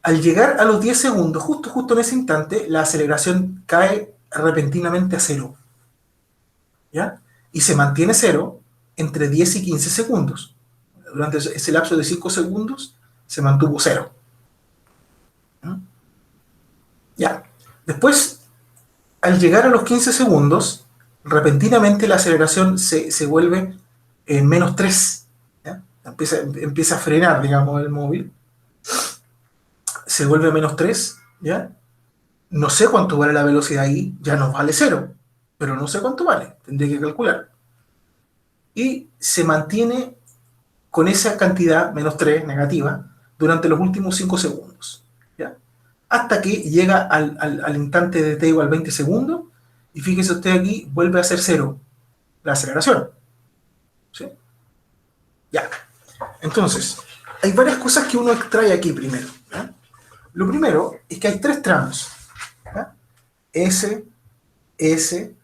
Speaker 1: Al llegar a los 10 segundos, justo en ese instante, la aceleración cae repentinamente a 0. ¿Ya? Y se mantiene 0 entre 10 y 15 segundos. Durante ese lapso de 5 segundos se mantuvo 0. ¿Ya? Ya. Después, al llegar a los 15 segundos, repentinamente la aceleración se vuelve en menos 3. ¿Ya? Empieza a frenar, digamos, el móvil. Se vuelve menos 3. ¿Ya? No sé cuánto vale la velocidad ahí, ya no vale 0, pero no sé cuánto vale, tendré que calcular. Y se mantiene con esa cantidad, menos 3 negativa, durante los últimos 5 segundos. ¿Ya? Hasta que llega al instante de t igual 20 segundos, y fíjese usted aquí, vuelve a ser 0 la aceleración. ¿Sí? Ya. Entonces, hay varias cosas que uno extrae aquí primero. ¿Ya? Lo primero es que hay 3 tramos. ¿Ya? S, S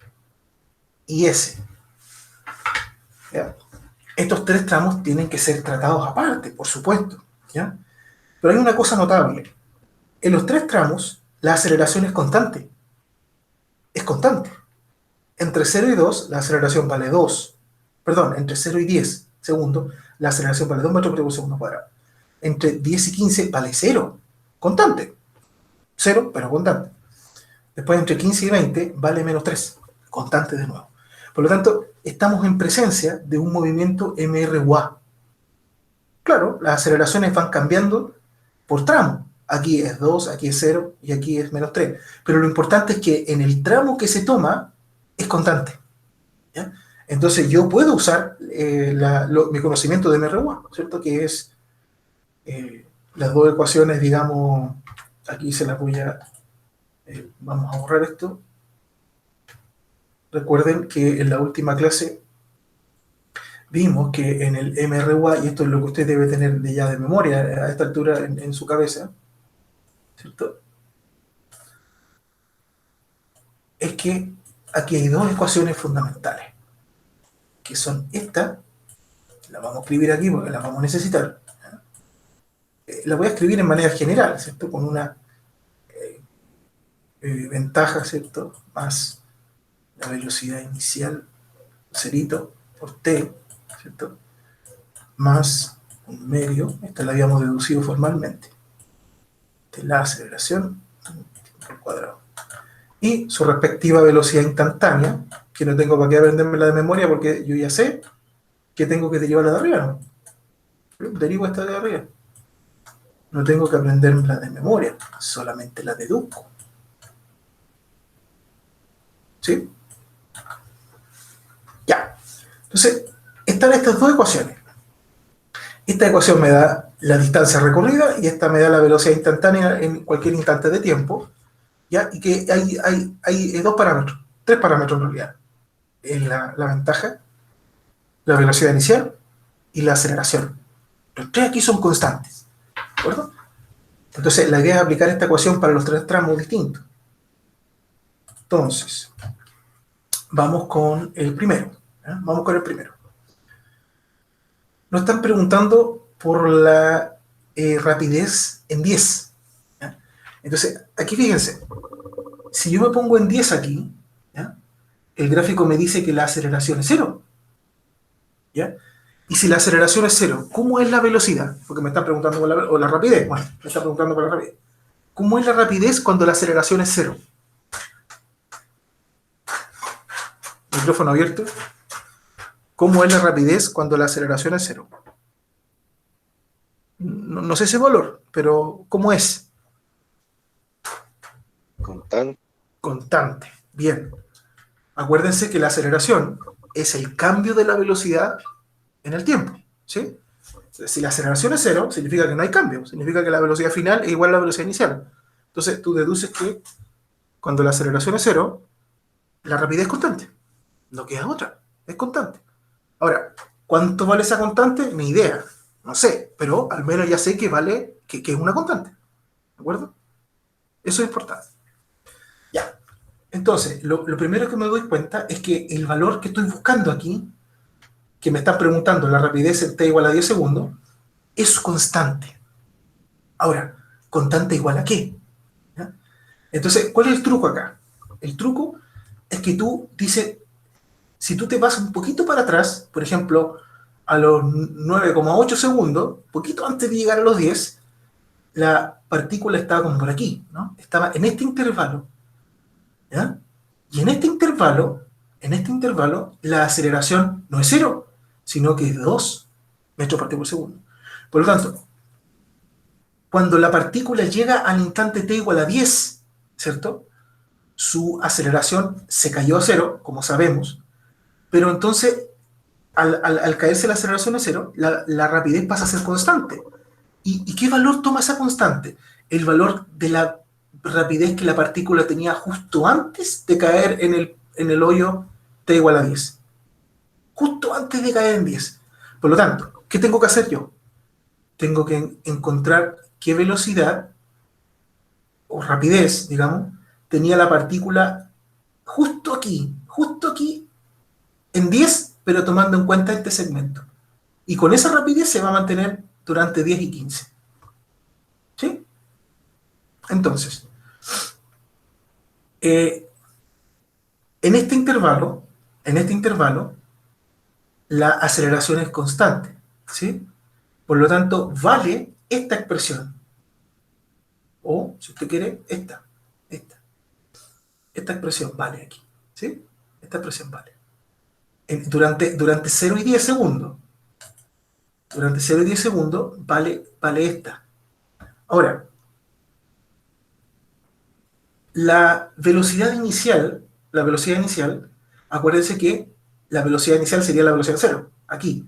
Speaker 1: y S. ¿Ya? Estos 3 tramos tienen que ser tratados aparte, por supuesto. ¿Ya? Pero hay una cosa notable. En los 3 tramos, la aceleración es constante. Es constante. Entre 0 y 2, la aceleración vale 2. Perdón, entre 0 y 10 segundos, la aceleración vale 2 metros por segundo cuadrado. Entre 10 y 15 vale 0. Constante. 0, pero constante. Después, entre 15 y 20, vale menos 3. Constante de nuevo. Por lo tanto, estamos en presencia de un movimiento MRUA. Claro, las aceleraciones van cambiando por tramo. Aquí es 2, aquí es 0 y aquí es menos 3. Pero lo importante es que en el tramo que se toma es constante. ¿Ya? Entonces yo puedo usar mi conocimiento de MRUA, ¿cierto? Que es las dos ecuaciones, digamos, aquí se las voy a... vamos a borrar esto. Recuerden que en la última clase vimos que en el MRUA, y esto es lo que usted debe tener ya de memoria a esta altura en su cabeza, ¿cierto? Es que aquí hay dos ecuaciones fundamentales, que son esta, la vamos a escribir aquí porque la vamos a necesitar. La voy a escribir en manera general, ¿cierto? Con una ventaja, ¿cierto? Más la velocidad inicial, cerito, por t, ¿cierto? Más un medio, esta la habíamos deducido formalmente, de la aceleración al cuadrado. Y su respectiva velocidad instantánea, que no tengo para qué aprenderme la de memoria porque yo ya sé, ¿Qué tengo que derivar la de arriba? ¿No? Derivo esta de arriba. No tengo que aprenderla de memoria, solamente la deduzco. ¿Sí? Ya. Entonces, están estas dos ecuaciones. Esta ecuación me da la distancia recorrida y esta me da la velocidad instantánea en cualquier instante de tiempo. ¿Ya? Y que hay dos parámetros, tres parámetros en realidad. La ventaja, la velocidad inicial y la aceleración. Los tres aquí son constantes. ¿De acuerdo? Entonces, la idea es aplicar esta ecuación para los tres tramos distintos. Entonces, vamos con el primero. ¿Eh? Vamos con el primero. Nos están preguntando por la rapidez en 10. ¿Ya? Entonces, aquí fíjense, si yo me pongo en 10 aquí, ¿ya? El gráfico me dice que la aceleración es cero. ¿Ya? Y si la aceleración es cero, ¿cómo es la velocidad? Porque me están preguntando por la rapidez. Bueno, me están preguntando por la rapidez. ¿Cómo es la rapidez cuando la aceleración es cero? Micrófono abierto. ¿Cómo es la rapidez cuando la aceleración es cero? No sé ese valor, pero ¿cómo es?
Speaker 2: Constante.
Speaker 1: Constante. Bien. Acuérdense que la aceleración es el cambio de la velocidad en el tiempo. ¿Sí? Si la aceleración es cero, significa que no hay cambio. Significa que la velocidad final es igual a la velocidad inicial. Entonces tú deduces que cuando la aceleración es cero, la rapidez es constante. No queda otra. Es constante. Ahora, ¿cuánto vale esa constante? Ni idea. No sé. Pero al menos ya sé que vale, que es una constante. ¿De acuerdo? Eso es importante. Ya. Entonces, lo primero que me doy cuenta es que el valor que estoy buscando aquí, que me están preguntando la rapidez en t igual a 10 segundos, es constante. Ahora, ¿constante igual a qué? ¿Ya? Entonces, ¿cuál es el truco acá? El truco es que tú dices, si tú te vas un poquito para atrás, por ejemplo, a los 9,8 segundos, poquito antes de llegar a los 10, la partícula estaba como por aquí, ¿no? Estaba en este intervalo, ¿ya? Y en este intervalo, la aceleración no es cero, sino que es 2 metros por segundo. Por lo tanto, cuando la partícula llega al instante t igual a 10, ¿cierto? Su aceleración se cayó a cero, como sabemos, pero entonces, al caerse la aceleración a cero, la rapidez pasa a ser constante. ¿Y qué valor toma esa constante? El valor de la rapidez que la partícula tenía justo antes de caer en el hoyo t igual a 10. Justo antes de caer en 10. Por lo tanto, ¿qué tengo que hacer yo? Tengo que encontrar qué velocidad o rapidez, digamos, tenía la partícula justo aquí, en 10, pero tomando en cuenta este segmento. Y con esa rapidez se va a mantener durante 10 y 15. ¿Sí? Entonces, eh, en este intervalo, la aceleración es constante. ¿Sí? Por lo tanto, vale esta expresión. O, si usted quiere, esta. Esta expresión vale aquí. ¿Sí? Esta expresión vale. Durante 0 y 10 segundos. Durante 0 y 10 segundos vale esta. Ahora, la velocidad inicial, acuérdense que la velocidad inicial sería la velocidad cero, aquí.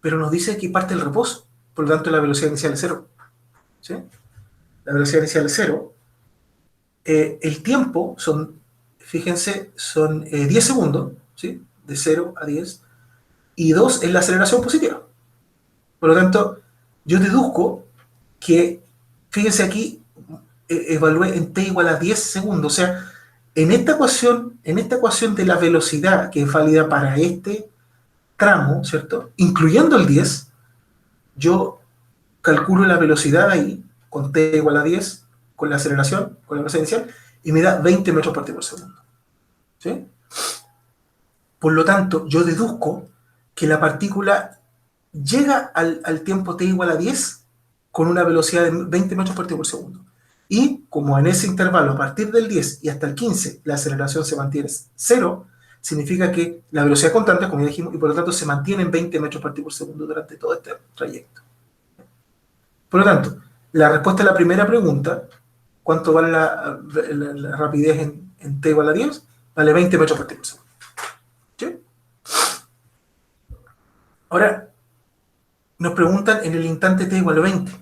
Speaker 1: Pero nos dice que parte el reposo. Por lo tanto, la velocidad inicial es cero. ¿Sí? La velocidad inicial es cero. El tiempo fíjense, son 10 segundos, ¿sí? De 0 a 10. Y 2 es la aceleración positiva. Por lo tanto, yo deduzco que, fíjense aquí, evalué en t igual a 10 segundos. O sea, en esta ecuación de la velocidad que es válida para este tramo, ¿cierto? Incluyendo el 10, yo calculo la velocidad ahí, con t igual a 10, con la aceleración, con la velocidad inicial, y me da 20 metros por segundo. ¿Sí? Por lo tanto, yo deduzco que la partícula llega al tiempo t igual a 10 con una velocidad de 20 metros por segundo. Y como en ese intervalo, a partir del 10 y hasta el 15, la aceleración se mantiene cero, significa que la velocidad es constante, como ya dijimos, y por lo tanto se mantiene en 20 metros por segundo durante todo este trayecto. Por lo tanto, la respuesta a la primera pregunta, ¿cuánto vale la rapidez en t igual a 10? Vale 20 metros por segundo. ¿Sí? Ahora, nos preguntan en el instante t igual a 20.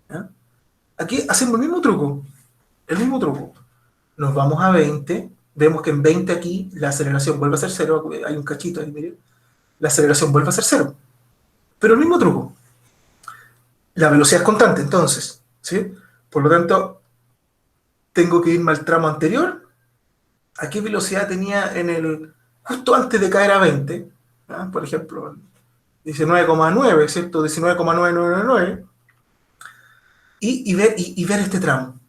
Speaker 1: ¿Ya? Aquí hacemos el mismo truco. El mismo truco. Nos vamos a 20, vemos que en 20 aquí la aceleración vuelve a ser 0, hay un cachito ahí, miren, la aceleración vuelve a ser 0. Pero el mismo truco. La velocidad es constante, entonces, ¿sí? Por lo tanto, tengo que irme al tramo anterior. ¿A qué velocidad tenía justo antes de caer a 20? ¿Ah? Por ejemplo, 19,9, ¿cierto? 19,999. Y ver este tramo.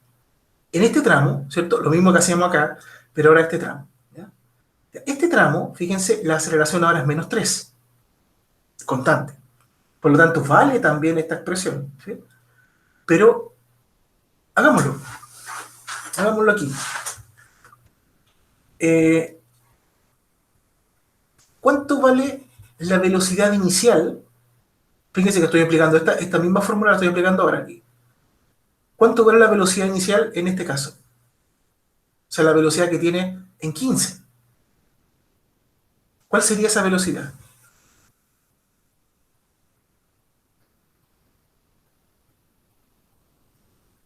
Speaker 1: En este tramo, ¿cierto? Lo mismo que hacíamos acá, pero ahora este tramo. ¿Ya? Este tramo, fíjense, la aceleración ahora es menos 3, constante. Por lo tanto, vale también esta expresión. ¿Sí? Pero hagámoslo. Hagámoslo aquí. ¿Cuánto vale la velocidad inicial? Fíjense que estoy aplicando esta misma fórmula, la estoy aplicando ahora aquí. ¿Cuánto vale la velocidad inicial en este caso? O sea, la velocidad que tiene en 15. ¿Cuál sería esa velocidad?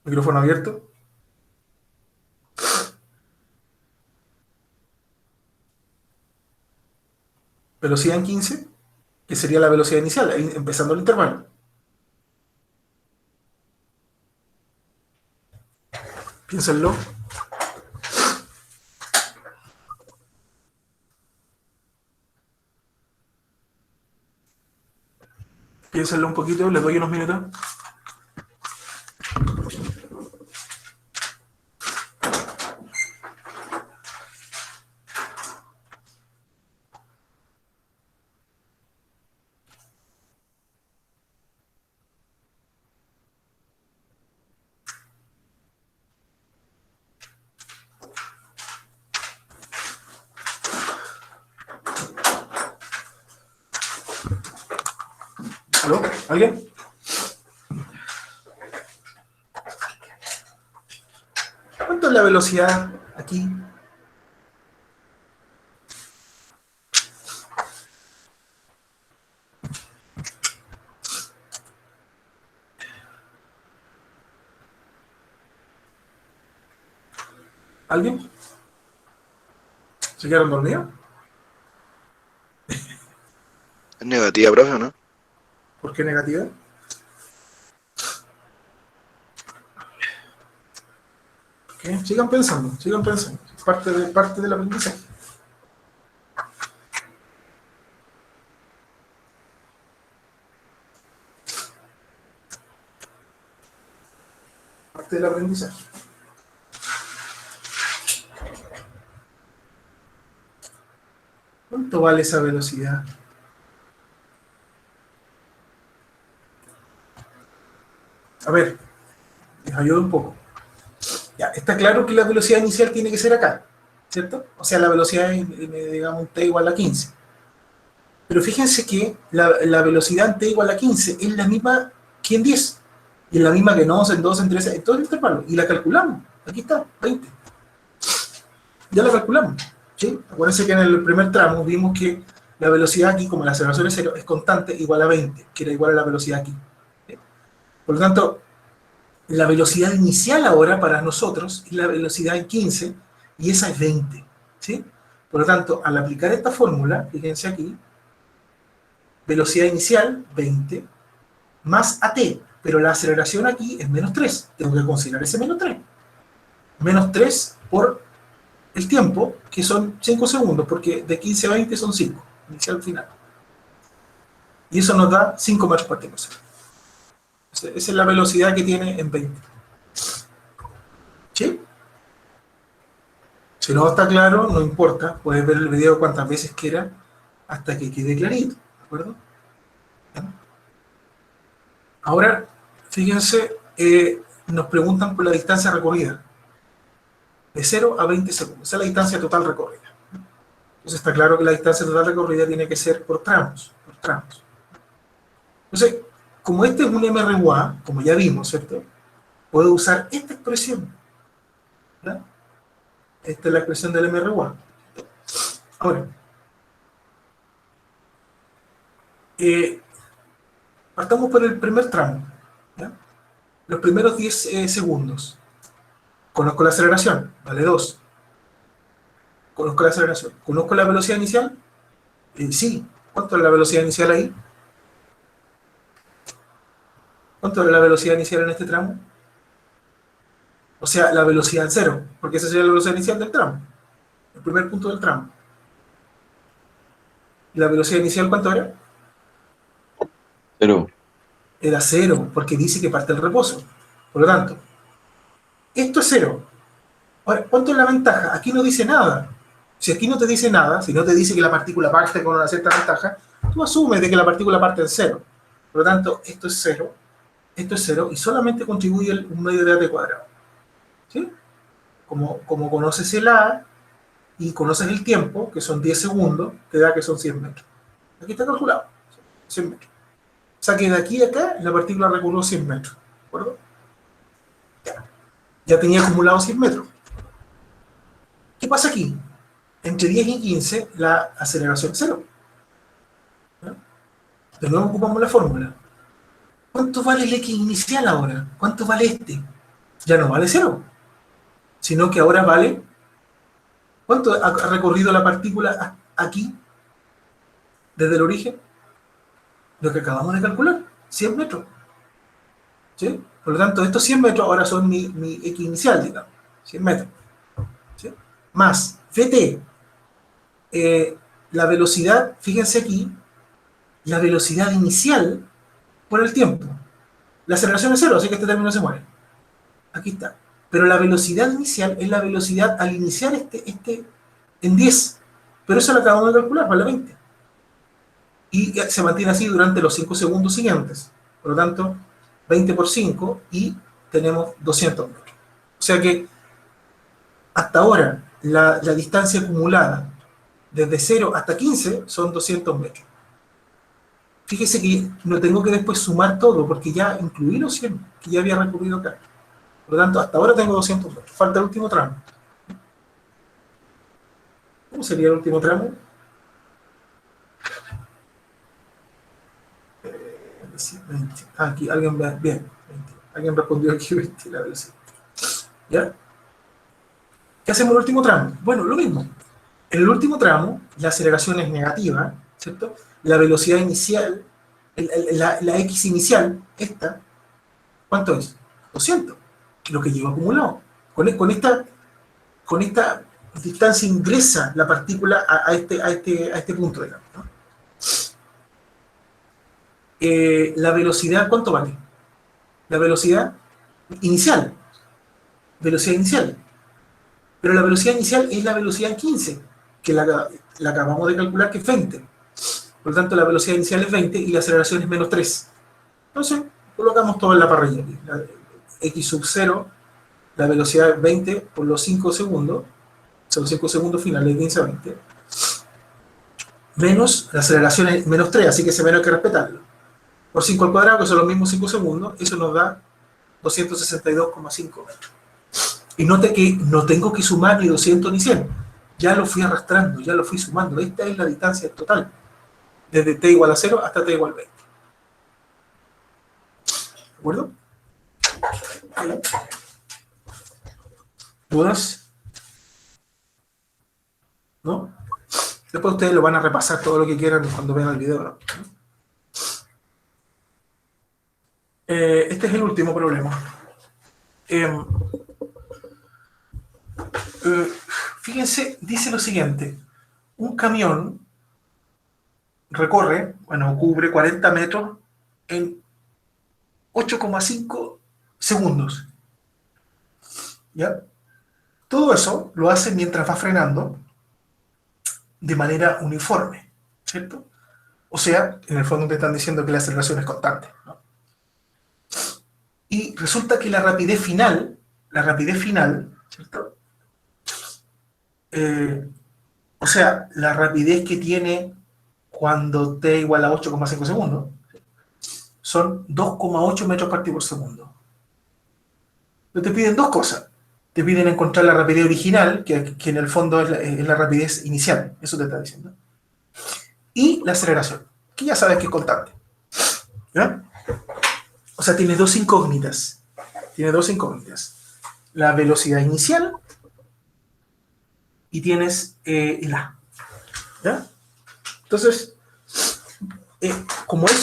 Speaker 1: Micrófono abierto. Velocidad en 15, que sería la velocidad inicial, empezando el intervalo. Piénsenlo. Piénsenlo un poquito, les doy unos minutos. ¿Aló? ¿Alguien? ¿Cuánto es la velocidad aquí? ¿Alguien? ¿Se quedaron dormidos?
Speaker 2: Es negativa, profe, ¿no?
Speaker 1: ¿Por qué negativa? ¿Qué? Sigan pensando, sigan pensando. Parte del aprendizaje. Parte del aprendizaje. ¿Cuánto vale esa velocidad? A ver, les ayudo un poco. Ya, está claro que la velocidad inicial tiene que ser acá, ¿cierto? O sea, la velocidad, digamos, t igual a 15. Pero fíjense que la velocidad en t igual a 15 es la misma que en 10. Y es la misma que en 11, en 12, en 13, en todo el intervalo. Y la calculamos. Aquí está, 20. Ya la calculamos. ¿Sí? Acuérdense que en el primer tramo vimos que la velocidad aquí, como la aceleración es 0, es constante igual a 20, que era igual a la velocidad aquí. ¿Sí? Por lo tanto, la velocidad inicial ahora para nosotros es la velocidad en 15 y esa es 20. ¿Sí? Por lo tanto, al aplicar esta fórmula, fíjense aquí, velocidad inicial 20 más AT, pero la aceleración aquí es menos 3. Tengo que considerar ese menos 3. Menos 3 por el tiempo, que son 5 segundos, porque de 15 a 20 son 5, inicial al final. Y eso nos da 5 metros por segundo. Esa es la velocidad que tiene en 20. ¿Sí? Si no está claro, no importa, puedes ver el video cuantas veces quieras hasta que quede clarito, ¿de acuerdo? Ahora, fíjense, nos preguntan por la distancia recorrida. De 0 a 20 segundos. Esa es la distancia total recorrida. Entonces está claro que la distancia total recorrida tiene que ser por tramos, por tramos. Entonces, como este es un MRUA, como ya vimos, ¿cierto? Puedo usar esta expresión, ¿verdad? Esta es la expresión del MRUA. Ahora, eh, partamos por el primer tramo, ¿ya? Los primeros 10 segundos. Conozco la aceleración, vale 2. Conozco la aceleración. ¿Conozco la velocidad inicial? Sí. ¿Cuánto es la velocidad inicial ahí? ¿Cuánto es la velocidad inicial en este tramo? O sea, la velocidad en cero, porque esa sería la velocidad inicial del tramo, el primer punto del tramo. ¿Y la velocidad inicial cuánto era?
Speaker 3: 0.
Speaker 1: Era cero, porque dice que parte el reposo. Por lo tanto, esto es cero. Ahora, ¿cuánto es la ventaja? Aquí no dice nada. Si aquí no te dice nada, si no te dice que la partícula parte con una cierta ventaja, tú asumes de que la partícula parte en cero. Por lo tanto, esto es cero, y solamente contribuye un medio de AT cuadrado. ¿Sí? Como conoces el A y conoces el tiempo, que son 10 segundos, te da que son 100 metros. Aquí está calculado, 100 metros. O sea que de aquí a acá la partícula recorrió 100 metros. ¿De acuerdo? Ya tenía acumulado 100 metros. ¿Qué pasa aquí? Entre 10 y 15 la aceleración es cero. ¿No? De nuevo ocupamos la fórmula. ¿Cuánto vale el X inicial ahora? ¿Cuánto vale este? Ya no vale cero, sino que ahora vale... ¿Cuánto ha recorrido la partícula aquí, desde el origen? Lo que acabamos de calcular, 100 metros. ¿Sí? Por lo tanto, estos 100 metros ahora son mi X inicial, digamos. 100 metros. ¿Sí? Más Vt. La velocidad, fíjense aquí, la velocidad inicial por el tiempo. La aceleración es cero, así que este término se muere. Aquí está. Pero la velocidad inicial es la velocidad al iniciar este en 10. Pero eso lo acabamos de calcular, vale 20. Y se mantiene así durante los 5 segundos siguientes. Por lo tanto, 20 por 5 y tenemos 200 metros. O sea que hasta ahora la distancia acumulada desde 0 hasta 15 son 200 metros. Fíjese que no tengo que después sumar todo porque ya incluí los 100 que ya había recorrido acá. Por lo tanto, hasta ahora tengo 200 metros. Falta el último tramo. ¿Cómo sería el último tramo? Aquí alguien ve bien. 20. Alguien respondió aquí 20 la velocidad. ¿Ya? ¿Qué hacemos en el último tramo? Bueno, lo mismo. En el último tramo, la aceleración es negativa, ¿cierto? La velocidad inicial, la X inicial, esta, ¿cuánto es? 200, lo que llevo acumulado. Con esta distancia ingresa la partícula a este punto, digamos, ¿no? La velocidad, ¿cuánto vale? La velocidad inicial. Velocidad inicial. Pero la velocidad inicial es la velocidad en 15, que la acabamos de calcular, que es 20. Por lo tanto, la velocidad inicial es 20 y la aceleración es menos 3. Entonces, colocamos todo en la parrilla. X sub 0, la velocidad es 20 por los 5 segundos, son 5 segundos finales de 15 a 20, menos la aceleración es menos 3, así que ese menos hay que respetarlo. Por 5 al cuadrado, que son los mismos 5 segundos, eso nos da 262,5 metros. Y note que no tengo que sumar ni 200 ni 100. Ya lo fui arrastrando, ya lo fui sumando. Esta es la distancia total. Desde t igual a 0 hasta t igual a 20. ¿De acuerdo? ¿Dudas? ¿No? Después ustedes lo van a repasar todo lo que quieran cuando vean el video, ¿no? Este es el último problema. Fíjense, dice lo siguiente. Un camión recorre, bueno, cubre 40 metros en 8,5 segundos. ¿Ya? Todo eso lo hace mientras va frenando de manera uniforme, ¿cierto? O sea, en el fondo te están diciendo que la aceleración es constante, ¿no? Y resulta que la rapidez final, ¿cierto? O sea, la rapidez que tiene cuando t igual a 8,5 segundos son 2,8 metros partido por segundo. Pero te piden dos cosas. Te piden encontrar la rapidez original, que en el fondo es la rapidez inicial, eso te está diciendo. Y la aceleración, que ya sabes que es constante. ¿Ya? O sea, tienes dos incógnitas. Tienes dos incógnitas. La velocidad inicial y tienes el A. ¿Ya? Entonces,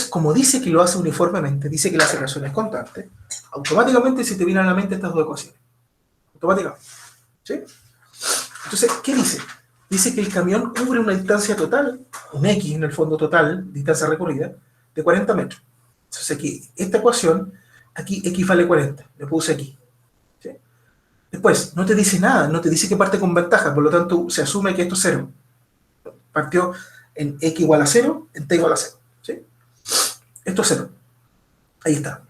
Speaker 1: como dice que lo hace uniformemente, dice que la aceleración es constante, automáticamente se te vienen a la mente estas dos ecuaciones. Automáticamente. ¿Sí? Entonces, ¿qué dice? Dice que el camión cubre una distancia total, un X en el fondo total, distancia recorrida, de 40 metros. Entonces aquí, esta ecuación, aquí X vale 40, le puse aquí. ¿Sí? Después, no te dice nada, no te dice que parte con ventaja, por lo tanto se asume que esto es 0. Partió en X igual a 0, en T igual a 0. ¿Sí? Esto es 0. Ahí está.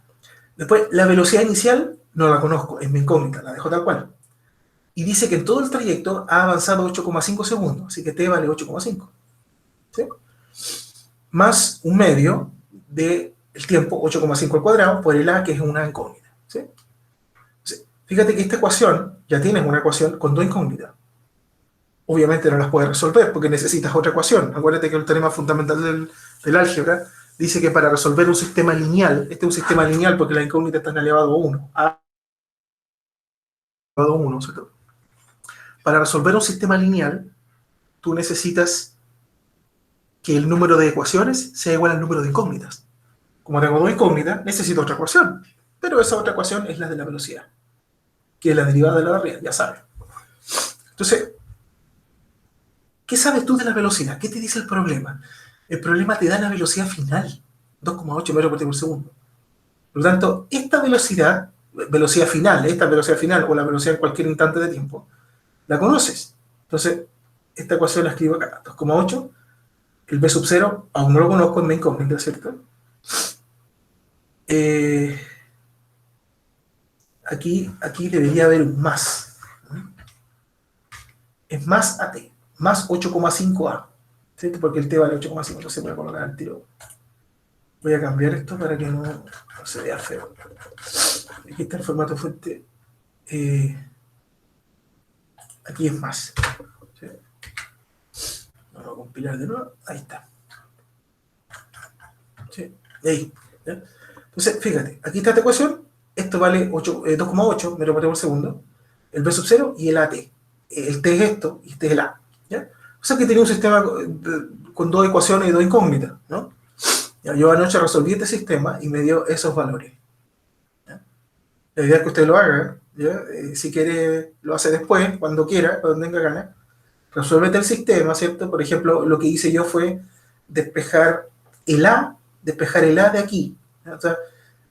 Speaker 1: Después, la velocidad inicial no la conozco, es mi incógnita, la dejo tal cual. Y dice que en todo el trayecto ha avanzado 8,5 segundos, así que T vale 8,5. ¿Sí? Más un medio del tiempo, 8,5 al cuadrado, por el A, que es una incógnita. ¿Sí? Entonces, fíjate que esta ecuación, ya tienes una ecuación con dos incógnitas. Obviamente no las puedes resolver porque necesitas otra ecuación. Acuérdate que el teorema fundamental del álgebra dice que para resolver un sistema lineal, este es un sistema lineal porque la incógnita está en elevado a 1, A elevado a 1, ¿cierto? Para resolver un sistema lineal, tú necesitas que el número de ecuaciones sea igual al número de incógnitas. Como tengo dos incógnitas, necesito otra ecuación. Pero esa otra ecuación es la de la velocidad, que es la derivada de la barrera, ya sabes. Entonces, ¿qué sabes tú de la velocidad? ¿Qué te dice el problema? El problema te da la velocidad final, 2,8 metros por segundo. Por lo tanto, esta velocidad final o la velocidad en cualquier instante de tiempo, la conoces. Entonces, esta ecuación la escribo acá, 2,8. El B sub 0, aún no lo conozco en mi incógnita, ¿cierto? Aquí debería haber un más. Es más AT, más 8,5A. ¿Cierto? Porque el T vale 8,5, entonces voy a colocar el tiro. Voy a cambiar esto para que no se vea feo. Aquí está el formato fuente. Aquí es más. ¿Sí? Vamos a compilar de nuevo. Ahí está. ¿Sí? Ahí. ¿Ya? Entonces, fíjate, aquí está esta ecuación. Esto vale 2,8 metros por segundo. El B sub 0 y el AT. El T es esto y este es el A. ¿Ya? O sea que tenía un sistema con dos ecuaciones y dos incógnitas, ¿no? Ya, yo anoche resolví este sistema y me dio esos valores. ¿Ya? La idea es que usted lo haga, ¿ya? Si quiere lo hace después, cuando quiera, cuando tenga ganas. Resuélvete el sistema, ¿cierto? Por ejemplo, lo que hice yo fue despejar el A de aquí. ¿Ya? O sea,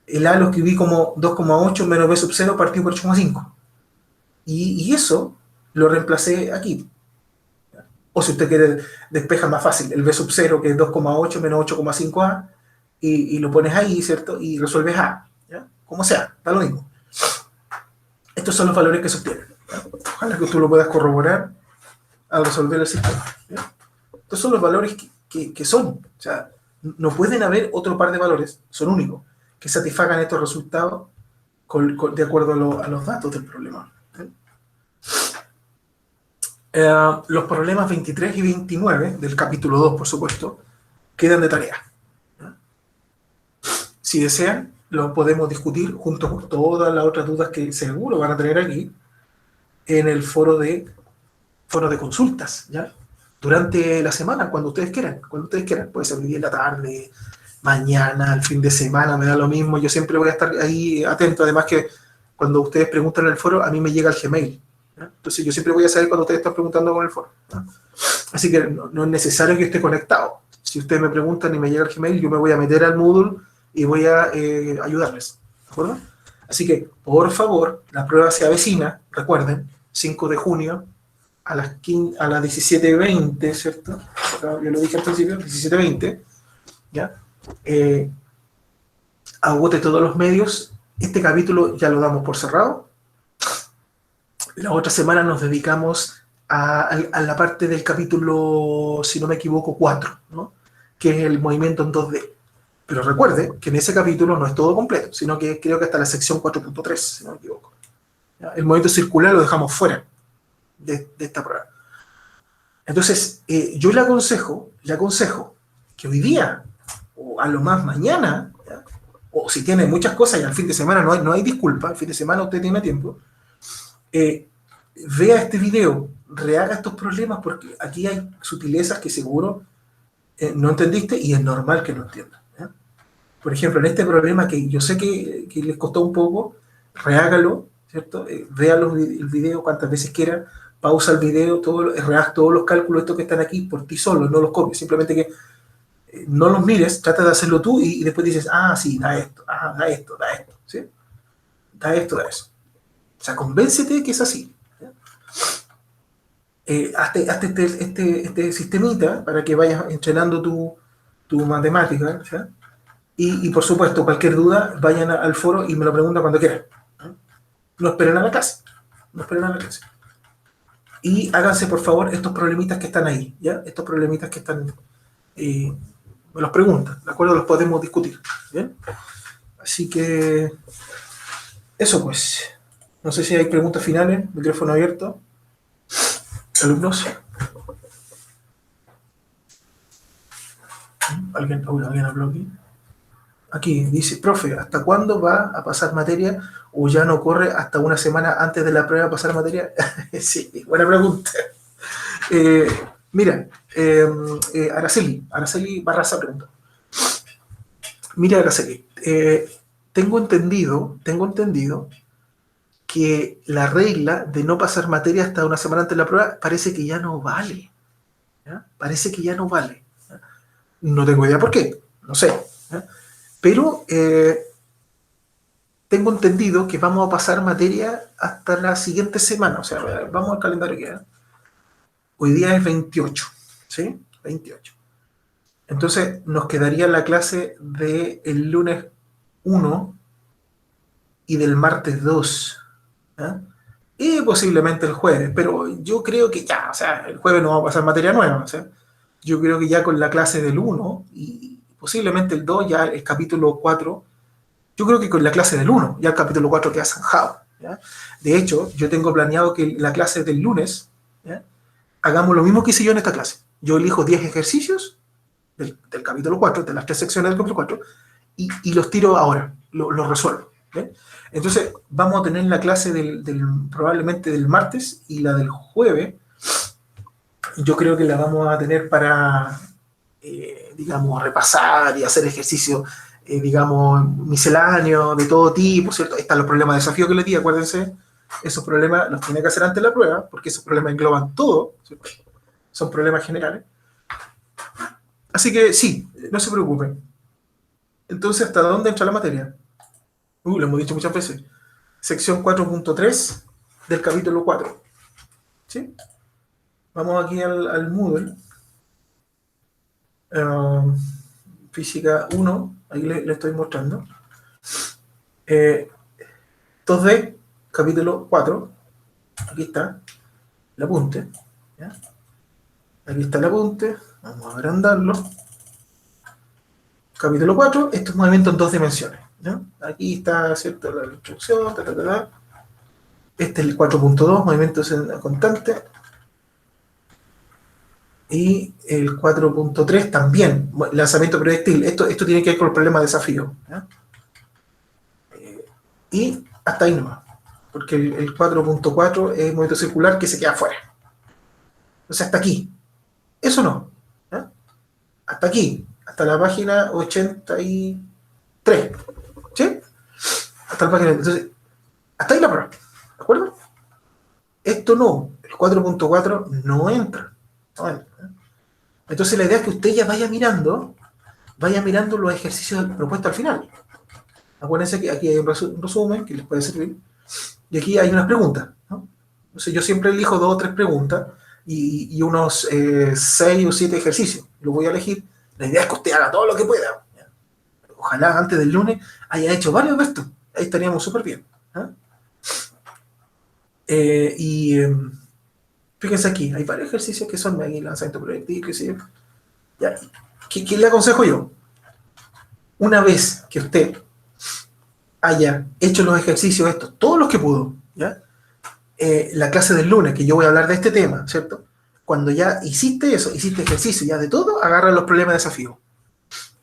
Speaker 1: el A lo escribí como 2,8 menos B sub 0 partido por 8,5. Y eso lo reemplacé aquí. O si usted quiere, despeja más fácil el B sub 0, que es 2,8 menos 8,5A, y lo pones ahí, ¿cierto? Y resuelves A. ¿Ya? Como sea, da lo mismo. Estos son los valores que se obtienen. ¿Ya? Ojalá que tú lo puedas corroborar al resolver el sistema. ¿Ya? Estos son los valores que son. O sea, no pueden haber otro par de valores, son únicos, que satisfagan estos resultados de acuerdo a los datos del problema. Los problemas 23 y 29 del capítulo 2, por supuesto, quedan de tarea. ¿Ya? Si desean, lo podemos discutir junto con todas las otras dudas que seguro van a tener aquí en el foro de consultas, ¿ya? Durante la semana, cuando ustedes quieran, puede ser el día en la tarde, mañana, el fin de semana, me da lo mismo, yo siempre voy a estar ahí atento, además que cuando ustedes preguntan en el foro, a mí me llega el Gmail, ¿ya? Entonces yo siempre voy a saber cuando ustedes están preguntando con el foro, ¿ya? Así que no es necesario que esté conectado. Si ustedes me preguntan y me llega el Gmail, yo me voy a meter al Moodle y voy a ayudarles, ¿de acuerdo? Así que, por favor, la prueba se avecina, recuerden, 5 de junio, a las 17:20, ¿cierto? Yo lo dije al principio, 17:20, ¿ya? Agote todos los medios. Este capítulo ya lo damos por cerrado. La otra semana nos dedicamos a la parte del capítulo, si no me equivoco, 4, ¿no? Que es el movimiento en 2D. Pero recuerde que en ese capítulo no es todo completo, sino que creo que hasta la sección 4.3, si no me equivoco. ¿Ya? El movimiento circular lo dejamos fuera de esta prueba. Entonces, yo le aconsejo que hoy día, o a lo más mañana, ¿ya? O si tiene muchas cosas y al fin de semana no hay disculpa, al fin de semana usted tiene tiempo, eh, vea este video, rehaga estos problemas, porque aquí hay sutilezas que seguro no entendiste y es normal que no entiendas. ¿Ya? Por ejemplo, en este problema que yo sé que les costó un poco, rehágalo, ¿cierto? Vea el video cuantas veces quiera, pausa el video, rehaz todos los cálculos estos que están aquí por ti solo, no los copies, simplemente que no los mires, trata de hacerlo tú y después dices, ah, sí, da esto, da esto, da esto, ¿sí? Da esto, da eso. O sea, convéncete que es así. Hazte este sistemita para que vayas entrenando tu matemática, ¿sí? Y por supuesto, cualquier duda, vayan al foro y me lo preguntan cuando quieran. No esperen a la clase. No esperen a la clase. Y háganse, por favor, estos problemitas que están ahí, ¿ya? Estos problemitas que están... me los preguntan, ¿de acuerdo? Los podemos discutir, ¿bien? Así que... Eso pues. No sé si hay preguntas finales. Micrófono abierto. Alumnos. ¿Alguien habló aquí? Aquí dice, profe, ¿hasta cuándo va a pasar materia o ya no corre hasta una semana antes de la prueba a pasar materia? Sí, buena pregunta. Mira, Araceli Barraza pregunta. Mira, Araceli, tengo entendido que la regla de no pasar materia hasta una semana antes de la prueba parece que ya no vale. ¿Ya? Parece que ya no vale. ¿Ya? No tengo idea por qué, no sé. ¿Ya? Pero tengo entendido que vamos a pasar materia hasta la siguiente semana. O sea, vamos al calendario que da. Hoy día es 28, ¿sí? 28. Entonces nos quedaría la clase del lunes 1 y del martes 2. ¿Ya? Y posiblemente el jueves, pero yo creo que ya, o sea, el jueves no va a pasar materia nueva. O sea, yo creo que ya con la clase del 1 y posiblemente el 2, ya el capítulo 4. Yo creo que con la clase del 1, ya el capítulo 4 queda zanjado. ¿Ya? De hecho, yo tengo planeado que la clase del lunes, ¿ya? Hagamos lo mismo que hice yo en esta clase. Yo elijo 10 ejercicios del capítulo 4, de las 3 secciones del capítulo 4, y los tiro ahora, los resuelvo. ¿Bien? Entonces, vamos a tener la clase probablemente del martes y la del jueves. Yo creo que la vamos a tener para, digamos, repasar y hacer ejercicios digamos, misceláneos de todo tipo, ¿cierto? Ahí están los problemas de desafío que les di, acuérdense, esos problemas los tiene que hacer antes de la prueba, porque esos problemas engloban todo, ¿cierto? Son problemas generales. Así que sí, no se preocupen. Entonces, ¿hasta dónde entra la materia? Lo hemos dicho muchas veces. Sección 4.3 del capítulo 4. ¿Sí? Vamos aquí al Moodle. Física 1, ahí le estoy mostrando. 2D, capítulo 4. Aquí está el apunte. ¿Ya? Aquí está el apunte. Vamos a agrandarlo. Capítulo 4, estos movimientos en 2 dimensiones. ¿Ya? Aquí está, ¿cierto? La instrucción. Este es el 4.2, movimientos en constante. Y el 4.3 también, lanzamiento proyectil. Esto tiene que ver con el problema de desafío. ¿Ya? Y hasta ahí nomás. Porque el 4.4 es movimiento circular que se queda afuera. O sea, hasta aquí. Eso no. ¿Ya? Hasta aquí. Hasta la página 83. ¿Sí? Hasta la página. Entonces, hasta ahí la prueba. ¿De acuerdo? Esto no. El 4.4 no entra. No entra. Entonces la idea es que usted ya vaya mirando los ejercicios propuestos al final. Acuérdense que aquí hay un resumen que les puede servir. Y aquí hay unas preguntas, ¿no? Entonces yo siempre elijo 2 o 3 preguntas y unos 6 o 7 ejercicios. Lo voy a elegir. La idea es que usted haga todo lo que pueda. Ojalá antes del lunes haya hecho varios de estos. Ahí estaríamos súper bien. Fíjense aquí, hay varios ejercicios que son aquí, lanzamiento proyectil, qué sé yo. Ya. ¿Qué le aconsejo yo? Una vez que usted haya hecho los ejercicios estos, todos los que pudo, ¿ya? La clase del lunes, que yo voy a hablar de este tema, ¿cierto? Cuando ya hiciste eso, hiciste ejercicio, ya de todo, agarra los problemas de desafío.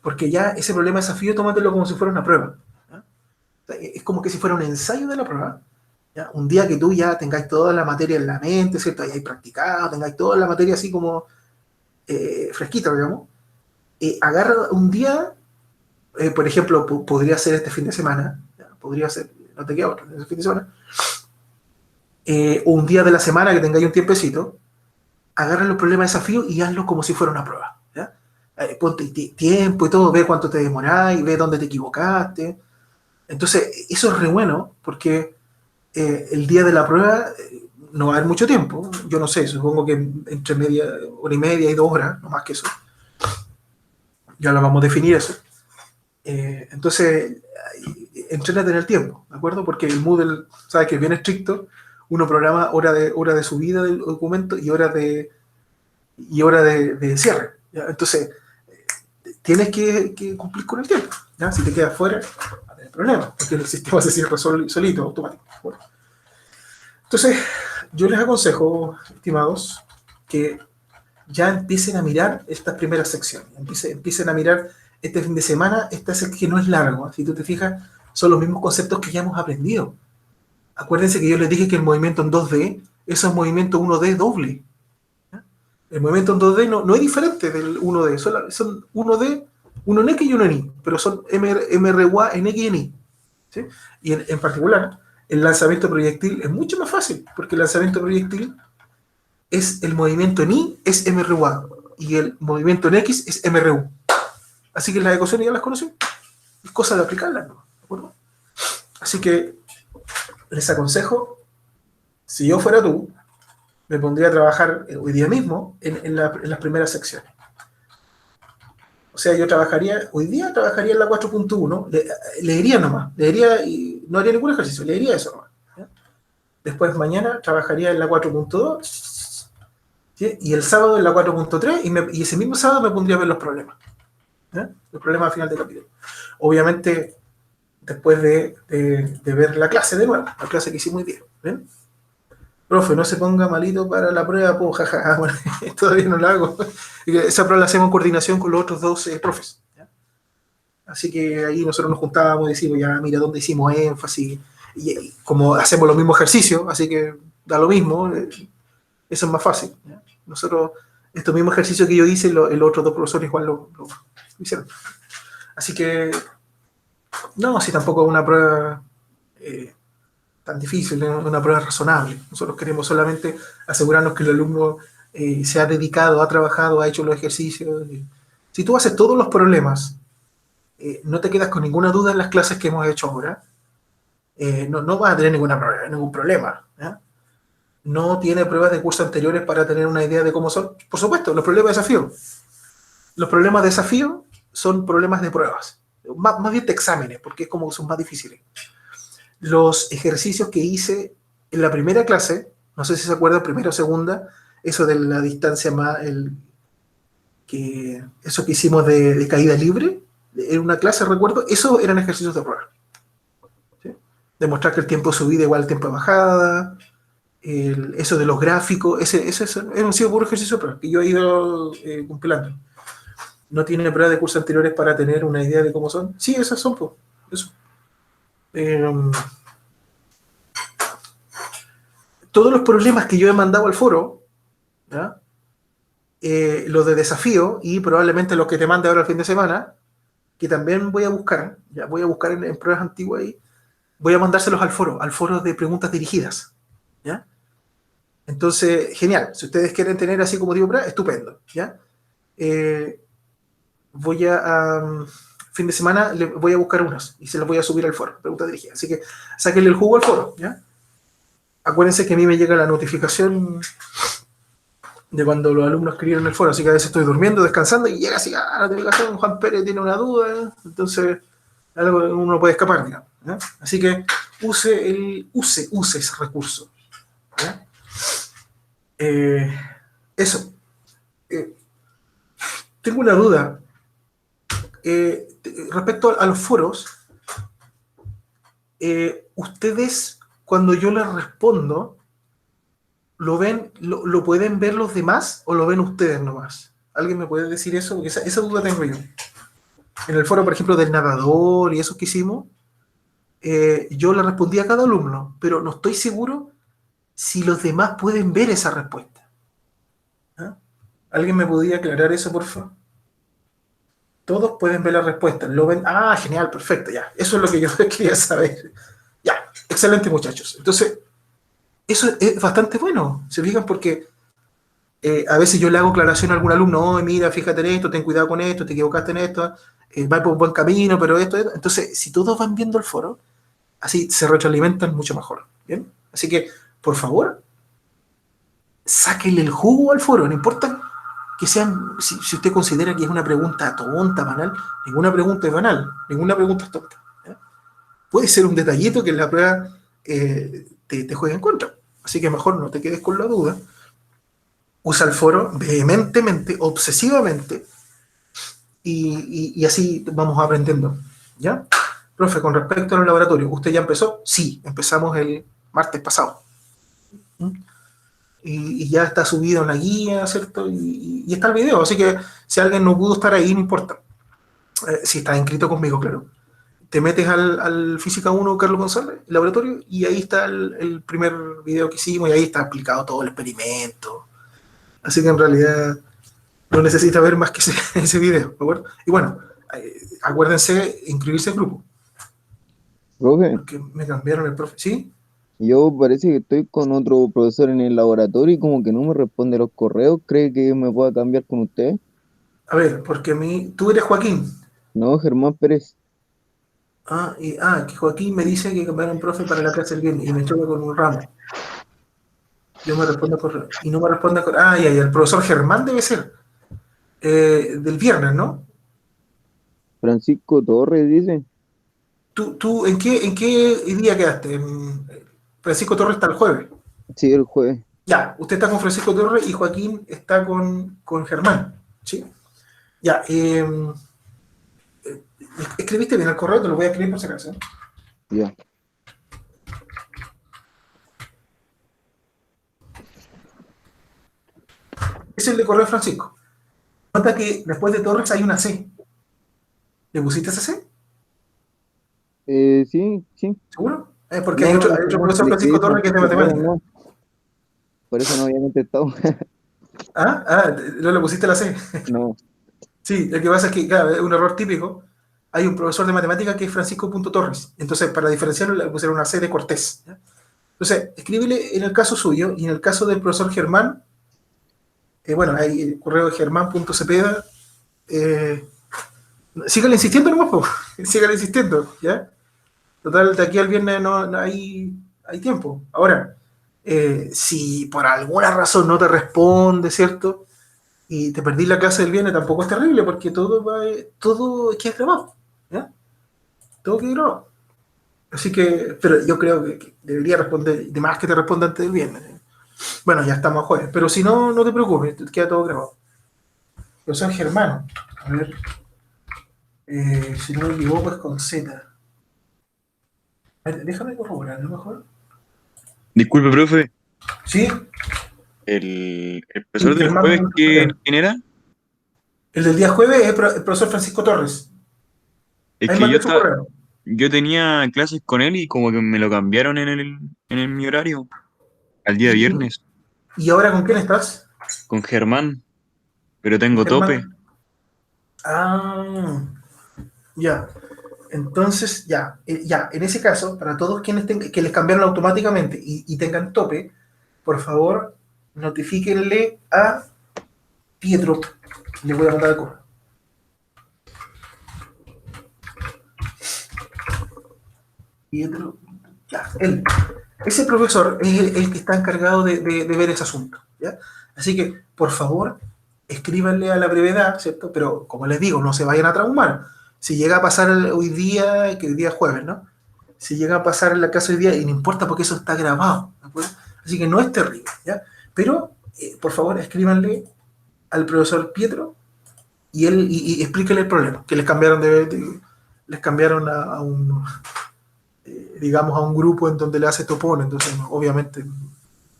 Speaker 1: Porque ya ese problema de desafío, tómatelo como si fuera una prueba. ¿Ya? O sea, es como que si fuera un ensayo de la prueba. ¿Ya? Un día que tú ya tengáis toda la materia en la mente, ¿cierto? Hayáis practicado, tengáis toda la materia así como fresquita, digamos. Agarra un día, por ejemplo, podría ser este fin de semana, ¿ya? Podría ser, no te queda otro, este fin de semana, un día de la semana que tengáis un tiempecito, agarra los problemas de desafío y hazlo como si fuera una prueba. ¿Ya? Ponte tiempo y todo, ve cuánto te demoráis, ve dónde te equivocaste. Entonces, eso es re bueno porque el día de la prueba no va a haber mucho tiempo. Yo no sé, supongo que entre media hora y media y 2 horas, no más que eso. Ya lo vamos a definir eso. Entonces, entrénate en el tiempo, ¿de acuerdo? Porque el Moodle, sabes que es bien estricto. Uno programa hora de subida del documento y hora de cierre. ¿Ya? Entonces, tienes que cumplir con el tiempo. ¿Ya? Si te quedas fuera, va a tener problemas, porque el sistema se cierra solito, automático. Bueno. Entonces, yo les aconsejo, estimados, que ya empiecen a mirar estas primeras secciones. Empiecen a mirar este fin de semana, esta sección que no es largo. Si tú te fijas, son los mismos conceptos que ya hemos aprendido. Acuérdense que yo les dije que el movimiento en 2D, eso es movimiento 1D doble. El movimiento en 2D no es diferente del 1D, son 1D, uno en X y uno en Y, pero son MRUA en X y en Y. ¿Sí? Y en particular, el lanzamiento proyectil es mucho más fácil, porque el lanzamiento proyectil es el movimiento en Y, es MRUA, y el movimiento en X es MRU. Así que las ecuaciones ya las conocen, es cosa de aplicarlas, ¿no? ¿De acuerdo? Así que les aconsejo, si yo fuera tú, me pondría a trabajar hoy día mismo en las primeras secciones. O sea, hoy día trabajaría en la 4.1, leería nomás, leería y no haría ningún ejercicio, leería eso nomás. ¿Ya? Después mañana trabajaría en la 4.2, ¿sí? Y el sábado en la 4.3 y ese mismo sábado me pondría a ver los problemas. ¿Ya? Los problemas al final del capítulo. Obviamente, después de ver la clase de nuevo, la clase que hicimos hoy día. ¿Ven? Profe, no se ponga malito para la prueba, pues, jajaja, bueno, todavía no la hago. Esa prueba la hacemos en coordinación con los otros dos profes. ¿Ya? Así que ahí nosotros nos juntábamos y decimos, ya, mira dónde hicimos énfasis, y como hacemos los mismos ejercicios, así que da lo mismo, eso es más fácil. ¿Ya? Nosotros, estos mismos ejercicios que yo hice, los otros dos profesores igual lo hicieron. Así que, no, si tampoco es una prueba tan difícil, es una prueba razonable. Nosotros queremos solamente asegurarnos que el alumno se ha dedicado, ha trabajado, ha hecho los ejercicios. Si tú haces todos los problemas, no te quedas con ninguna duda en las clases que hemos hecho ahora, no vas a tener ningún problema. ¿Ya? No tiene pruebas de cursos anteriores para tener una idea de cómo son. Por supuesto, los problemas de desafío. Los problemas de desafío son problemas de pruebas. Más bien de exámenes, porque es como son más difíciles. Los ejercicios que hice en la primera clase, no sé si se acuerdan, primera o segunda, eso de la distancia más, eso que hicimos de caída libre, en una clase recuerdo, eso eran ejercicios de prueba. ¿Sí? Demostrar que el tiempo de subida igual al tiempo de bajada, eso de los gráficos, eso han sido puros ejercicios de prueba, que yo he ido compilando. No tiene pruebas de cursos anteriores para tener una idea de cómo son. Sí, esas son, pues, eso. Todos los problemas que yo he mandado al foro, ¿ya? Los de desafío y probablemente los que te mande ahora el fin de semana, que también voy a buscar, ya voy a buscar en pruebas antiguas ahí, voy a mandárselos al foro de preguntas dirigidas, ¿ya? Entonces, genial, si ustedes quieren tener así como digo, estupendo, ¿ya? Voy a fin de semana voy a buscar unos y se los voy a subir al foro, preguntas dirigidas, así que sáquenle el jugo al foro, ¿ya? Acuérdense que a mí me llega la notificación de cuando los alumnos escribieron en el foro, así que a veces estoy durmiendo, descansando y llega así, la notificación, Juan Pérez tiene una duda, entonces algo uno puede escapar, digamos, ¿ya? Así que use ese recurso, ¿ya? Eh, eso. Eh, tengo una duda. Respecto a los foros, ustedes, cuando yo les respondo, lo pueden ver los demás o lo ven ustedes nomás? ¿Alguien me puede decir eso? Porque esa duda tengo yo. En el foro, por ejemplo, del nadador y eso que hicimos, yo le respondí a cada alumno, pero no estoy seguro si los demás pueden ver esa respuesta. ¿Ah? ¿Alguien me podría aclarar eso, por favor? Todos pueden ver la respuesta. Lo ven. Ah, genial, perfecto, ya. Eso es lo que yo quería saber. Ya, excelente, muchachos. Entonces, eso es bastante bueno, se fijan, porque a veces yo le hago aclaración a algún alumno, oh, mira, fíjate en esto, ten cuidado con esto, te equivocaste en esto, va por un buen camino, pero esto. Entonces, si todos van viendo el foro, así se retroalimentan mucho mejor. ¿Bien? Así que, por favor, sáquenle el jugo al foro, no importa que sean, si usted considera que es una pregunta tonta, banal, ninguna pregunta es banal, ninguna pregunta es tonta. ¿Ya? Puede ser un detallito que en la prueba te juegue en contra. Así que mejor no te quedes con la duda. Usa el foro vehementemente, obsesivamente, y así vamos aprendiendo. ¿Ya? Profe, con respecto a los laboratorios, ¿usted ya empezó? Sí, empezamos el martes pasado. ¿Mm? Y ya está subido en la guía, ¿cierto? Y está el video, así que si alguien no pudo estar ahí, no importa. Si está inscrito conmigo, claro. Te metes al Física 1 Carlos González, el laboratorio, y ahí está el primer video que hicimos, y ahí está explicado todo el experimento. Así que en realidad no necesita ver más que ese video, ¿de acuerdo? Y bueno, acuérdense inscribirse al grupo,
Speaker 3: Profe,
Speaker 1: porque me cambiaron el profe. ¿Sí?
Speaker 3: yo parece que estoy con otro profesor en el laboratorio y como que no me responde los correos. ¿Cree que me pueda cambiar con usted?
Speaker 1: A ver, porque a mí, tú eres Joaquín.
Speaker 3: No, Germán Pérez.
Speaker 1: Que Joaquín me dice que cambiaron profe para la clase del viernes y me choca con un ramo. Yo me respondo a correo. Y no me responde a correo. Ya, el profesor Germán debe ser. Del viernes, ¿no?
Speaker 3: Francisco Torres dice.
Speaker 1: ¿Tú en qué día quedaste? Francisco Torres está el jueves.
Speaker 3: Sí, el jueves.
Speaker 1: Ya, usted está con Francisco Torres y Joaquín está con Germán. ¿Sí? Ya, escribiste bien el correo, te lo voy a escribir por si acaso.
Speaker 3: Ya.
Speaker 1: Es el de correo de Francisco. Nota que después de Torres hay una C. ¿Le pusiste esa C?
Speaker 3: Sí, sí.
Speaker 1: ¿Seguro? Porque hay
Speaker 3: No,
Speaker 1: otro,
Speaker 3: no,
Speaker 1: hay otro
Speaker 3: no,
Speaker 1: profesor
Speaker 3: le
Speaker 1: Francisco
Speaker 3: escribí
Speaker 1: Torres que es de
Speaker 3: Francisco Torres,
Speaker 1: matemática.
Speaker 3: no. Por eso no había contestado.
Speaker 1: No le pusiste la C.
Speaker 3: No,
Speaker 1: Sí, lo que pasa es que, claro, es un error típico. Hay un profesor de matemática que es Francisco.Torres. Entonces, para diferenciarlo, le pusieron una C de Cortés. ¿Ya? Entonces, escríbele en el caso suyo y en el caso del profesor Germán, bueno, hay el correo de germán.cepeda. Sígale insistiendo nomás, po. Sígale insistiendo, ¿ya? Total, de aquí al viernes no hay tiempo. Ahora, si por alguna razón no te responde, ¿cierto? Y te perdí la clase del viernes, tampoco es terrible, porque todo queda grabado, ¿ya? Todo queda grabado. Así que, pero yo creo que debería responder, de más que te responda antes del viernes. Bueno, ya estamos a jueves, pero si no, no te preocupes, queda todo grabado. Yo soy Germán, a ver, si no me equivoco es con Z. A ver, déjame corroborar, ¿no mejor?
Speaker 2: Disculpe, profe,
Speaker 1: Sí,
Speaker 2: el
Speaker 1: sí,
Speaker 2: profesor del
Speaker 1: Germán.
Speaker 2: jueves, ¿quién era?
Speaker 1: El del día jueves es el profesor Francisco Torres.
Speaker 2: Es
Speaker 1: Ahí
Speaker 2: que
Speaker 1: mandé su correo.
Speaker 2: yo tenía clases con él y como que me lo cambiaron en mi horario, al día
Speaker 1: ¿Y,
Speaker 2: viernes,
Speaker 1: y ahora con quién estás?
Speaker 2: con Germán, pero
Speaker 1: ¿Con
Speaker 2: tengo tope.
Speaker 1: Germán? Ah, ya. Entonces, ya, en ese caso, para todos quienes que les cambiaron automáticamente y tengan tope, por favor, notifíquenle a Pietro. Le voy a mandar el correo. Pietro, ya, él. Ese profesor es el que está encargado de ver ese asunto, ¿ya? Así que, por favor, escríbanle a la brevedad, ¿cierto? Pero, como les digo, no se vayan a traumar. Si llega a pasar hoy día, que hoy día es jueves, ¿no? Si llega a pasar en la casa hoy día, y no importa porque eso está grabado, ¿de acuerdo? Así que no es terrible, ¿ya? Pero por favor, escríbanle al profesor Pietro y él y explíquele el problema, que les cambiaron les cambiaron a un digamos a un grupo en donde le hace topón, entonces obviamente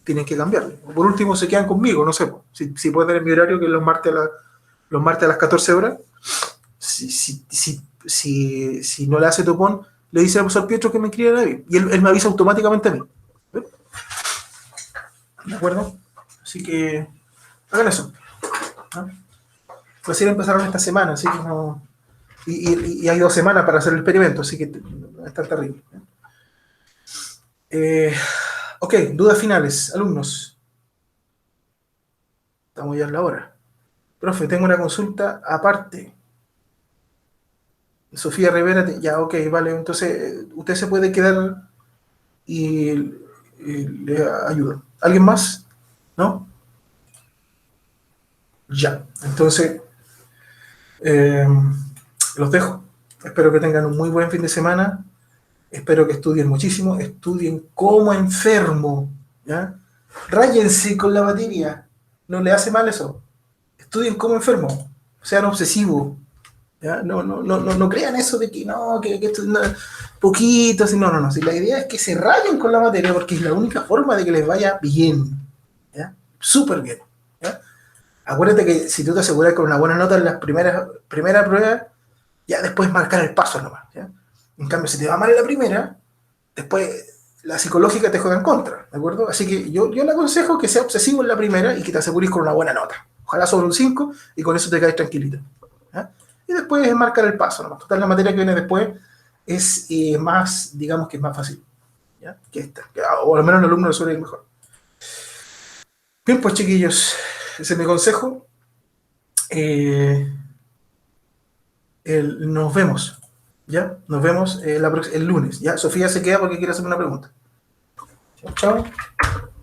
Speaker 1: tienen que cambiarle. O por último se quedan conmigo, no sé, si pueden tener mi horario que es los martes a las 14 horas, si no le hace topón, le dice al profesor Pietro que me escriba a David y él me avisa automáticamente a mí. ¿De acuerdo? Así que hagan eso. ¿No? Recién empezaron esta semana, así que no. Y hay 2 semanas para hacer el experimento, así que no es tan terrible. Ok, dudas finales, alumnos. Estamos ya en la hora. Profe, tengo una consulta aparte. Sofía Rivera, ya, ok, vale, entonces usted se puede quedar y le ayudo. ¿Alguien más? ¿No? Ya, entonces los dejo. Espero que tengan un muy buen fin de semana. Espero que estudien muchísimo. Estudien como enfermo. ¿Ya? Ráyense con la materia. No le hace mal eso. Estudien como enfermo. Sean obsesivos. ¿Ya? No crean eso de que no, que esto no, poquito. No. Si la idea es que se rayen con la materia porque es la única forma de que les vaya bien. ¿Ya? Súper bien. ¿Ya? Acuérdate que si tú te aseguras con una buena nota en las primeras pruebas, ya después marcar el paso nomás. ¿Ya? En cambio, si te va mal en la primera, después la psicológica te juega en contra, ¿de acuerdo? Así que yo le aconsejo que sea obsesivo en la primera y que te asegures con una buena nota. Ojalá sobre un 5 y con eso te caes tranquilito. ¿Ya? Y después es marcar el paso nomás. Total, la materia que viene después es más, digamos que es más fácil. ¿Ya? Que esta. O al menos el alumno le suele ir mejor. Bien, pues chiquillos, ese es mi consejo. Nos vemos, ¿ya? Nos vemos el lunes, ¿ya? Sofía se queda porque quiere hacerme una pregunta. Chao, chao.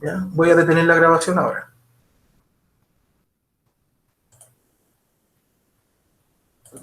Speaker 1: ¿Ya? Voy a detener la grabación ahora.